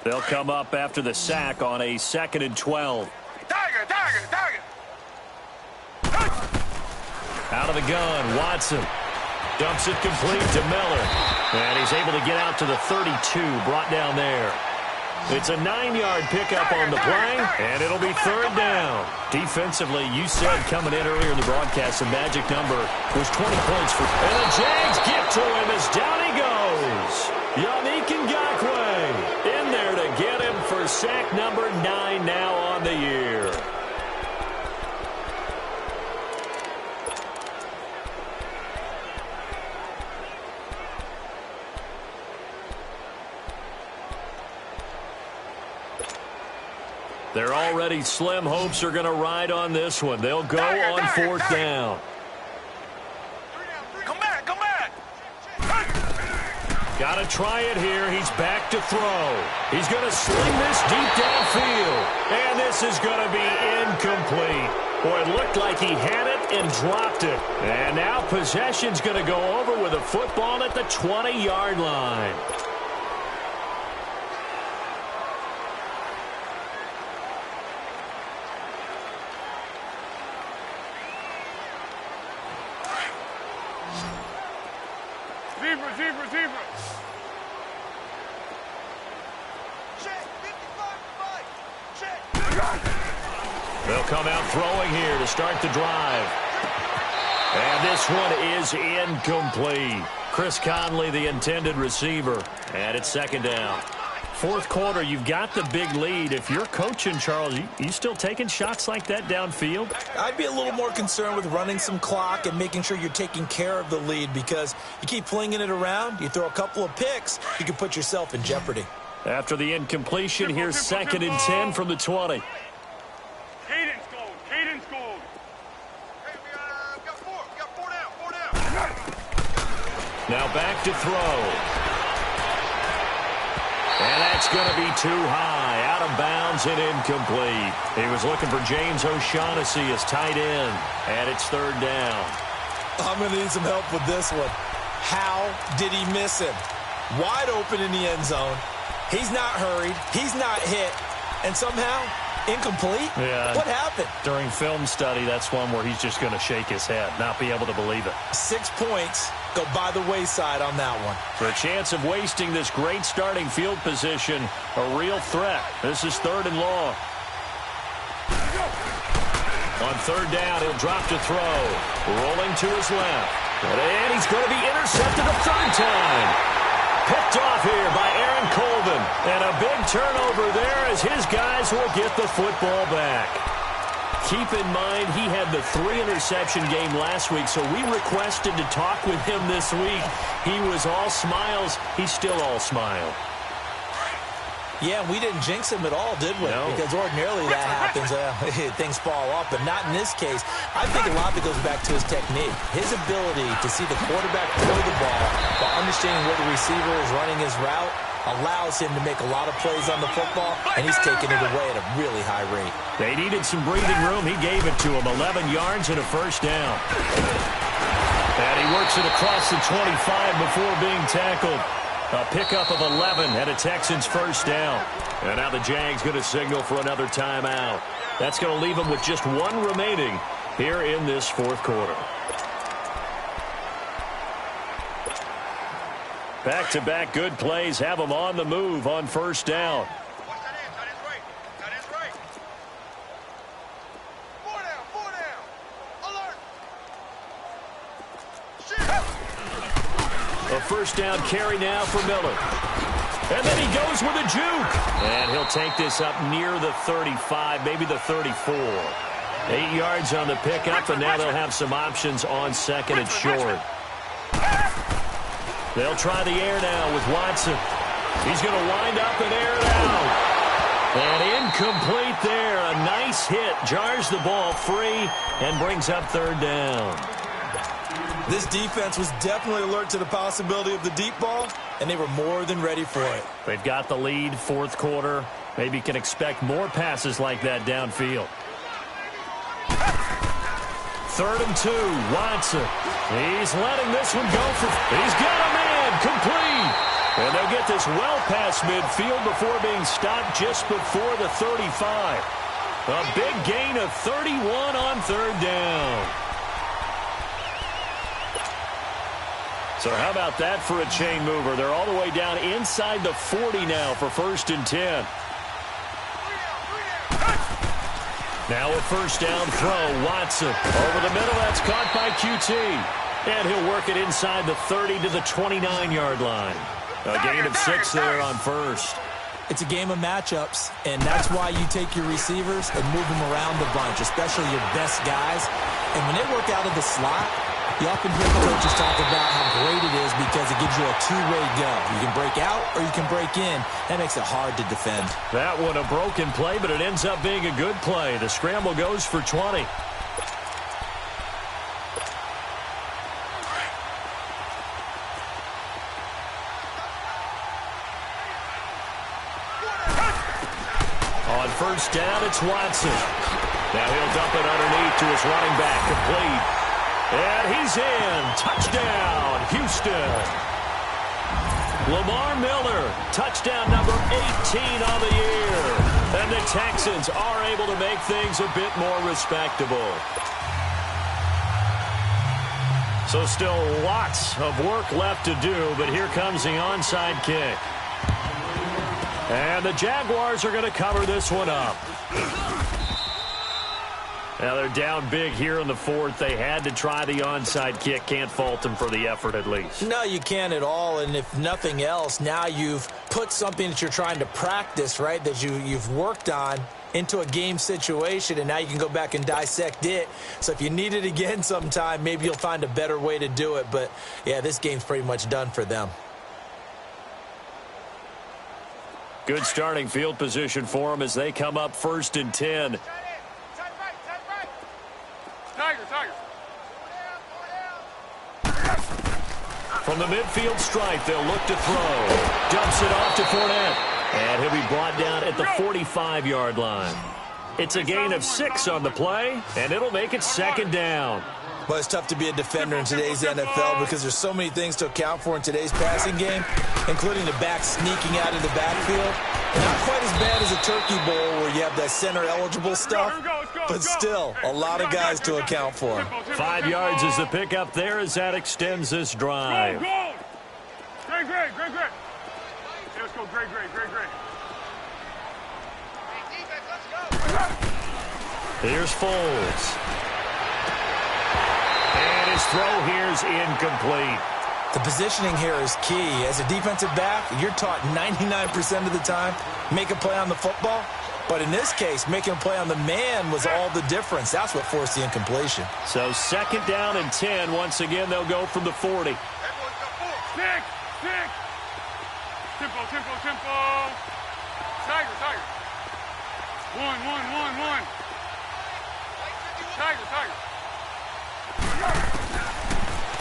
They'll come up after the sack on a 2nd and 12. Tiger. Out of the gun, Watson dumps it complete to Miller. And he's able to get out to the 32, brought down there. It's a 9-yard pickup on the play, and it'll be 3rd down. Defensively, you said coming in earlier in the broadcast, the magic number was 20 points for. And the Jags get to him as down he goes. Yannick Ngakoue in there to get him for sack number 9 now on the year. Their already slim hopes are going to ride on this one. They'll go on 4th down. Come back. Got to try it here. He's back to throw. He's going to sling this deep downfield. And this is going to be incomplete. Boy, it looked like he had it and dropped it. And now possession's going to go over with a football at the 20-yard line. Zebra. Check, 55, check. They'll come out throwing here to start the drive. And this one is incomplete. Chris Conley, the intended receiver. And it's 2nd down. Fourth quarter, you've got the big lead. If you're coaching, Charles, you still taking shots like that downfield? I'd be a little more concerned with running some clock and making sure you're taking care of the lead, because you keep flinging it around, you throw a couple of picks, you can put yourself in jeopardy. After the incompletion, here's 2nd and 10 from the 20. Cadence gold. Hey, we got four down. Now back to throw. And that's going to be too high, out of bounds and incomplete. He was looking for James O'Shaughnessy as tight end, and it's third down. I'm going to need some help with this one. How did he miss him? Wide open in the end zone. He's not hurried. He's not hit. And somehow, incomplete? Yeah. What happened? During film study, that's one where he's just going to shake his head, not be able to believe it. 6 points go by the wayside on that one. The chance of wasting this great starting field position, a real threat. This is third and long. On third down, he'll drop to throw. Rolling to his left. And he's going to be intercepted a third time. Picked off here by Aaron Colvin. And a big turnover there as his guys will get the football back. Keep in mind, he had the 3-interception game last week, so we requested to talk with him this week. He was all smiles. He's still all smile. Yeah, we didn't jinx him at all, did we? No. Because ordinarily that happens. Things fall off, but not in this case. I think a lot of it goes back to his technique. His ability to see the quarterback throw the ball while understanding where the receiver is running his route allows him to make a lot of plays on the football, and he's taking it away at a really high rate. They needed some breathing room. He gave it to him. 11 yards and a first down. And he works it across the 25 before being tackled. A pickup of 11 and a Texans first down. And now the Jags going to signal for another timeout. That's going to leave them with just one remaining here in this fourth quarter. Back-to-back good plays have them on the move on first down. Watch that end. Tight end's right. Tight end's right. 4 down. Alert. A first down carry now for Miller. And then he goes with a juke. And he'll take this up near the 35, maybe the 34. 8 yards on the pickup, and now they'll have some options on second and short. They'll try the air now with Watson. He's going to wind up and air it out. And incomplete there. A nice hit. Jars the ball free and brings up third down. This defense was definitely alert to the possibility of the deep ball, and they were more than ready for it. They've got the lead, fourth quarter. Maybe can expect more passes like that downfield. 3rd and 2, Watson. He's letting this one go for... He's got a man, complete. And they'll get this well past midfield before being stopped just before the 35. A big gain of 31 on third down. So how about that for a chain mover? They're all the way down inside the 40 now for 1st and 10. Now a first down throw, Watson. Over the middle, that's caught by QT. And he'll work it inside the 30 to the 29-yard line. A gain of 6 there on first. It's a game of matchups, and that's why you take your receivers and move them around the bunch, especially your best guys. And when they work out of the slot, you often hear the coaches talk about how great it is because it gives you a two-way go. You can break out or you can break in. That makes it hard to defend. That one a broken play, but it ends up being a good play. The scramble goes for 20. On first down, it's Watson. Now he'll dump it underneath to his running back, complete. And he's in. Touchdown, Houston. Lamar Miller, touchdown number 18 on the year. And the Texans are able to make things a bit more respectable. So still lots of work left to do, but here comes the onside kick. And the Jaguars are going to cover this one up. Now they're down big here in the fourth. They had to try the onside kick. Can't fault them for the effort at least. No, you can't at all. And if nothing else, now you've put something that you're trying to practice, right, that you've worked on into a game situation, and now you can go back and dissect it. So if you need it again sometime, maybe you'll find a better way to do it. But, yeah, this game's pretty much done for them. Good starting field position for them as they come up 1st and 10. From the midfield stripe, they'll look to throw. Dumps it off to Fournette. And he'll be brought down at the 45-yard line. It's a gain of 6 on the play, and it'll make it second down. Well, it's tough to be a defender in today's NFL because there's so many things to account for in today's passing game, including the back sneaking out of the backfield. Not quite as bad as a turkey bowl where you have that center-eligible stuff, but still a lot of guys to account for. 5 yards is the pickup there as that extends this drive. Go. Great. Let's go, great. Hey, defense, let's go. Here's Foles. And his throw here's incomplete. The positioning here is key. As a defensive back, you're taught 99% of the time, make a play on the football. But in this case, making a play on the man was all the difference. That's what forced the incompletion. So second down and 10. Once again, they'll go from the 40. Everyone's got 4. Six. Tempo. Tiger. One. Tiger.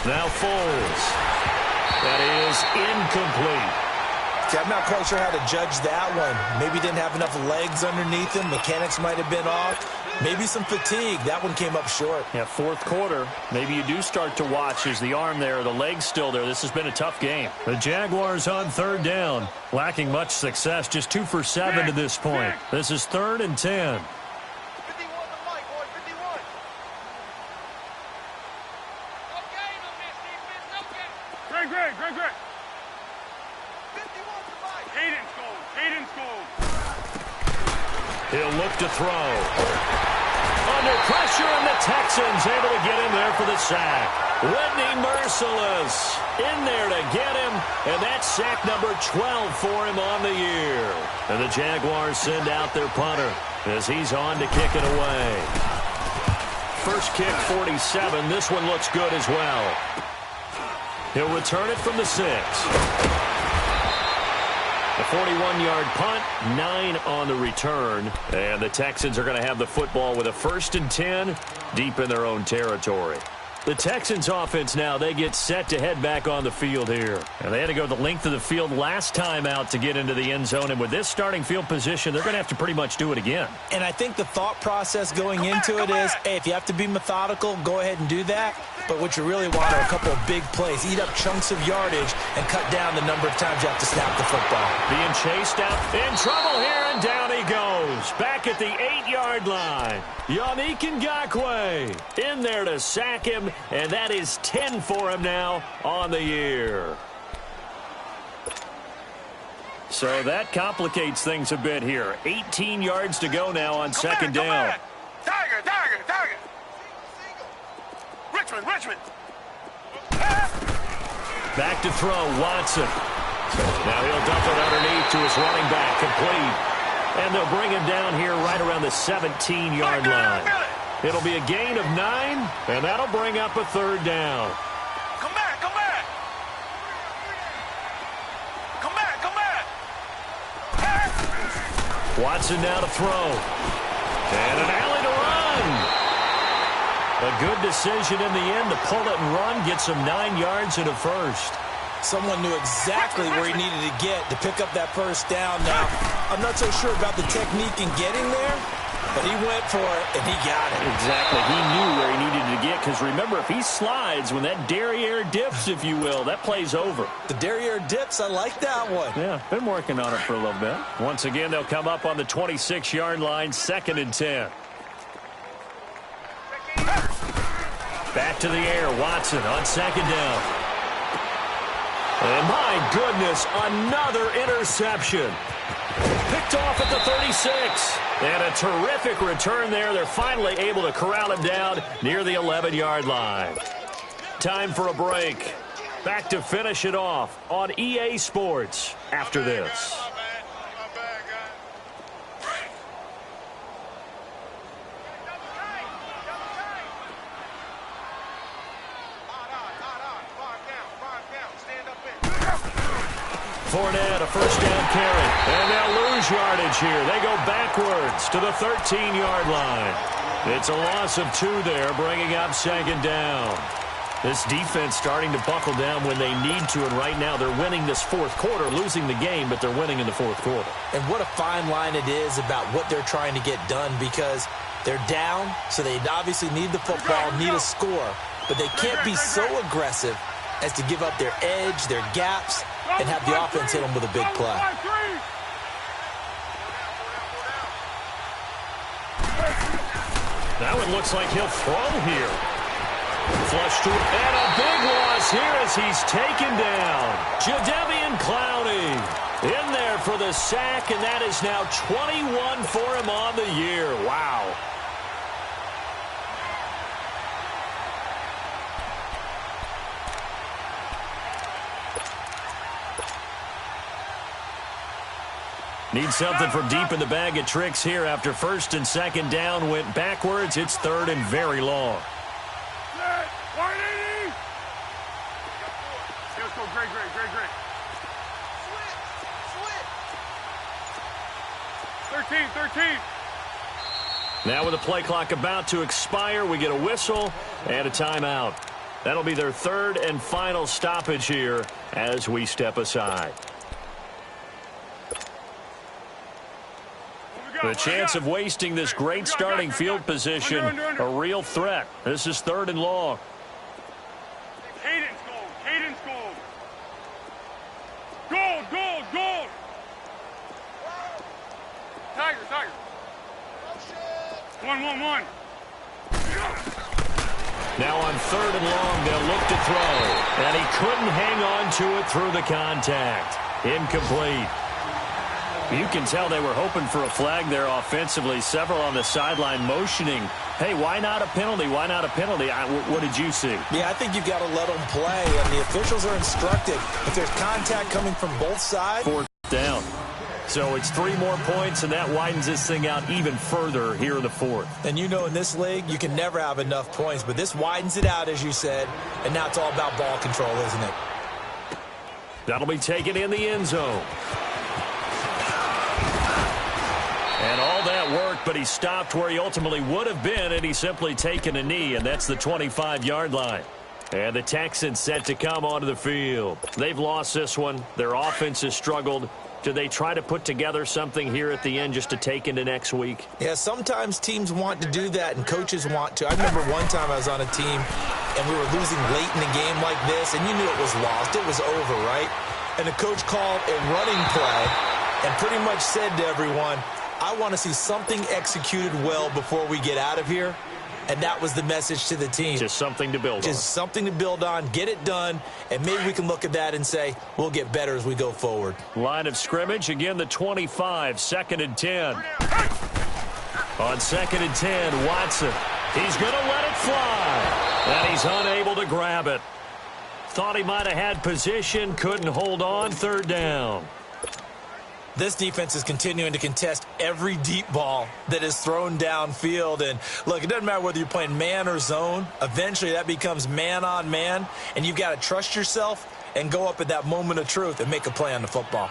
Now Foles. That is incomplete. See, I'm not quite sure how to judge that one. Maybe didn't have enough legs underneath him. Mechanics might have been off. Maybe some fatigue. That one came up short. Yeah, fourth quarter. Maybe you do start to watch as the arm there, the leg's still there. This has been a tough game. The Jaguars on third down. Lacking much success. Just 2 for 7 to this point. This is 3rd and 10. 51 to Mike, boy, 51. Okay, on this defense, okay. Great. 51 to Mike. Hayden's goal. He'll look to throw. Under pressure, and the Texans able to get him there for the sack. Whitney Merciless in there to get him, and that's sack number 12 for him on the year. And the Jaguars send out their punter as he's on to kick it away. First kick, 47. This one looks good as well. He'll return it from the 6. A 41-yard punt, 9 on the return. And the Texans are going to have the football with a 1st and 10 deep in their own territory. The Texans offense now, they get set to head back on the field here. And they had to go the length of the field last time out to get into the end zone. And with this starting field position, they're going to have to pretty much do it again. And I think the thought process going into it is, hey, if you have to be methodical, go ahead and do that. But what you really want are a couple of big plays. Eat up chunks of yardage and cut down the number of times you have to snap the football. Being chased out. In trouble here, and down he goes. Back at the 8-yard line. Yannick Ngakoue in there to sack him, and that is 10 for him now on the year. So that complicates things a bit here. 18 yards to go now on second down. Tiger. Richmond. Back to throw, Watson. Now he'll dump it underneath to his running back, complete. And they'll bring him down here right around the 17-yard line. It'll be a gain of 9, and that'll bring up a 3rd down. Come back. Watson now to throw. And an alley to run. A good decision in the end to pull it and run, gets him 9 yards and a 1st. Someone knew exactly where he needed to get to pick up that 1st down. Now, I'm not so sure about the technique in getting there, but he went for it, and he got it. Exactly. He knew where he needed to get, because remember, if he slides, when that derriere dips, if you will, that play's over. The derriere dips, I like that one. Yeah, been working on it for a little bit. Once again, they'll come up on the 26-yard line, 2nd and 10. Back to the air, Watson on 2nd down. And my goodness, another interception. Picked off at the 36. And a terrific return there. They're finally able to corral him down near the 11-yard line. Time for a break. Back to finish it off on EA Sports after this. Fournette, a 1st down carry. And they'll lose yardage here. They go backwards to the 13-yard line. It's a loss of 2 there, bringing up 2nd down. This defense starting to buckle down when they need to, and right now they're winning this fourth quarter, losing the game, but they're winning in the fourth quarter. And what a fine line it is about what they're trying to get done, because they're down, so they obviously need the football, need a score, but they can't be so aggressive as to give up their edge, their gaps, and have the offense hit them with a big play. That one looks like he'll throw here. Flush to it, and a big loss here as he's taken down. Jadeveon Clowney in there for the sack, and that is now 21 for him on the year. Wow. Need something from deep in the bag of tricks here after first and second down went backwards. It's third and very long. 180. Let's go, great. Switch. 13. Now with the play clock about to expire, we get a whistle and a timeout. That'll be their third and final stoppage here as we step aside. The chance of wasting this great starting field position, a real threat. This is third and long. Cadence gold. Tiger. 1. Now on third and long, they'll look to throw. And he couldn't hang on to it through the contact. Incomplete. You can tell they were hoping for a flag there offensively. Several on the sideline motioning, hey, why not a penalty? What did you see? Yeah, I think you've got to let them play, and the officials are instructed. If there's contact coming from both sides. Fourth down. So it's 3 more points, and that widens this thing out even further here in the fourth. And you know in this league, you can never have enough points, but this widens it out, as you said, and now it's all about ball control, isn't it? That'll be taken in the end zone. And all that worked, but he stopped where he ultimately would have been, and he's simply taken a knee, and that's the 25-yard line. And the Texans set to come onto the field. They've lost this one. Their offense has struggled. Do they try to put together something here at the end just to take into next week? Yeah, sometimes teams want to do that, and coaches want to. I remember one time I was on a team, and we were losing late in a game like this, and you knew it was lost. It was over, right? And the coach called a running play and pretty much said to everyone, I want to see something executed well before we get out of here. And that was the message to the team. Just something to build on. Just something to build on, get it done, and maybe we can look at that and say, we'll get better as we go forward. Line of scrimmage, again the 25, 2nd and 10. On 2nd and 10, Watson. He's going to let it fly. And he's unable to grab it. Thought he might have had position, couldn't hold on, third down. This defense is continuing to contest every deep ball that is thrown downfield. And, look, it doesn't matter whether you're playing man or zone. Eventually that becomes man on man, and you've got to trust yourself and go up at that moment of truth and make a play on the football.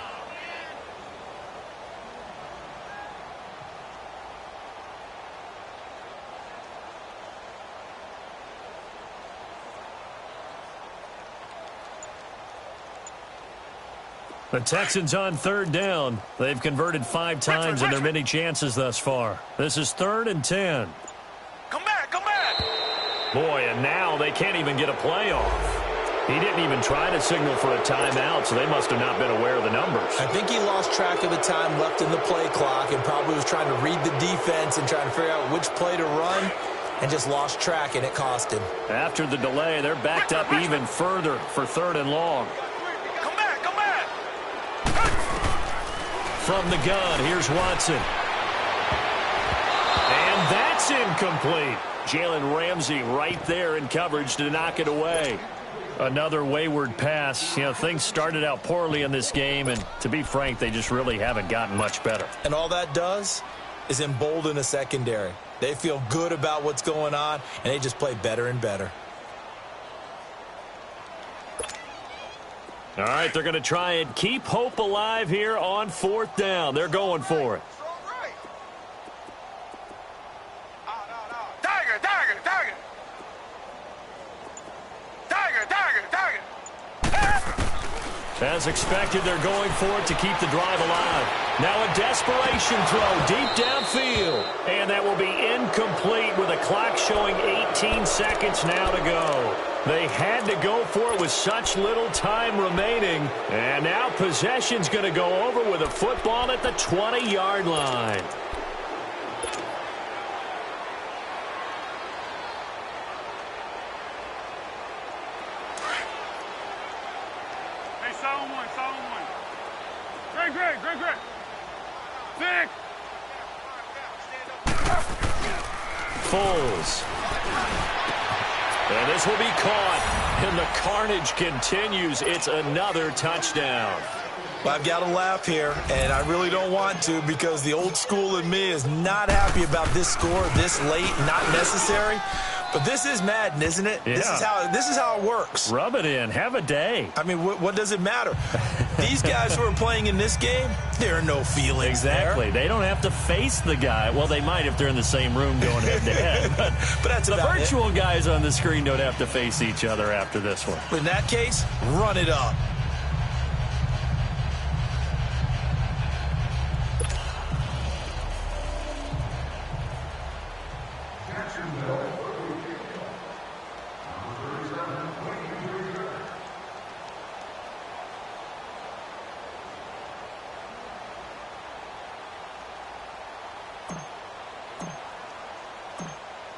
The Texans on third down. They've converted 5 times in their many chances thus far. This is 3rd and 10. Come back. Boy, and now they can't even get a play off. He didn't even try to signal for a timeout, so they must have not been aware of the numbers. I think he lost track of the time left in the play clock and probably was trying to read the defense and trying to figure out which play to run and just lost track, and it cost him. After the delay, they're backed up even further for 3rd and long. Come back. From the gun, here's Watson. And that's incomplete. Jalen Ramsey right there in coverage to knock it away. Another wayward pass. You know, things started out poorly in this game, and to be frank, they just really haven't gotten much better. And all that does is embolden a secondary. They feel good about what's going on, and they just play better and better. All right, they're going to try and keep hope alive here on 4th down. They're going for it. Strong right. Tiger. As expected, they're going for it to keep the drive alive. Now a desperation throw deep downfield. And that will be incomplete with a clock showing 18 seconds now to go. They had to go for it with such little time remaining. And now possession's going to go over with a football at the 20-yard line. Great. Thick. Foles. And this will be caught. And the carnage continues. It's another touchdown. Well, I've got to laugh here, and I really don't want to because the old school in me is not happy about this score this late, not necessary. But this is Madden, isn't it? Yeah. This is how it works. Rub it in. Have a day. I mean, what does it matter? These guys who are playing in this game, there are no feelings Exactly. there. They don't have to face the guy. Well, they might if they're in the same room going head-to-head. But that's the about virtual guys on the screen don't have to face each other after this one. In that case, run it up.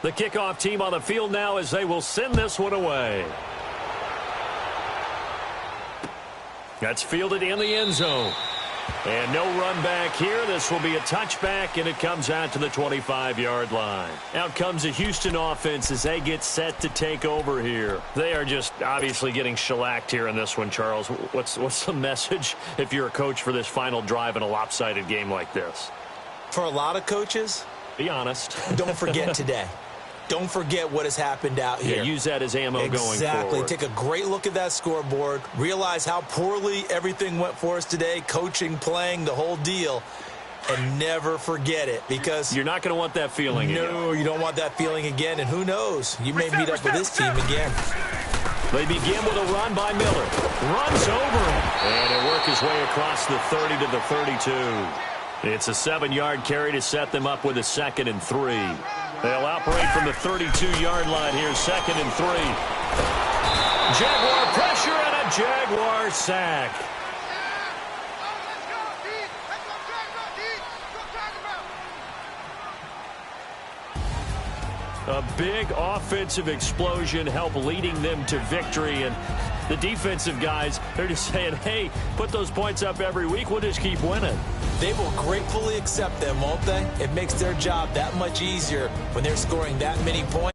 The kickoff team on the field now as they will send this one away. That's fielded in the end zone. And no run back here. This will be a touchback, and it comes out to the 25-yard line. Out comes the Houston offense as they get set to take over here. They are just obviously getting shellacked here in this one, Charles. What's the message if you're a coach for this final drive in a lopsided game like this? For a lot of coaches, be honest. Don't forget today. Don't forget what has happened out here. Yeah, use that as ammo going forward. Exactly. Take a great look at that scoreboard. Realize how poorly everything went for us today. Coaching, playing, the whole deal. And never forget it because you're not going to want that feeling again. No, you don't want that feeling again. And who knows? You may meet up with this team again. They begin with a run by Miller. Runs over him. And he'll work his way across the 30 to the 32. It's a 7-yard carry to set them up with a 2nd and 3. They'll operate from the 32-yard line here, 2nd and 3. Jaguar pressure and a Jaguar sack. A big offensive explosion helped leading them to victory. And the defensive guys, they're just saying, hey, put those points up every week. We'll just keep winning. They will gratefully accept them, won't they? It makes their job that much easier when they're scoring that many points.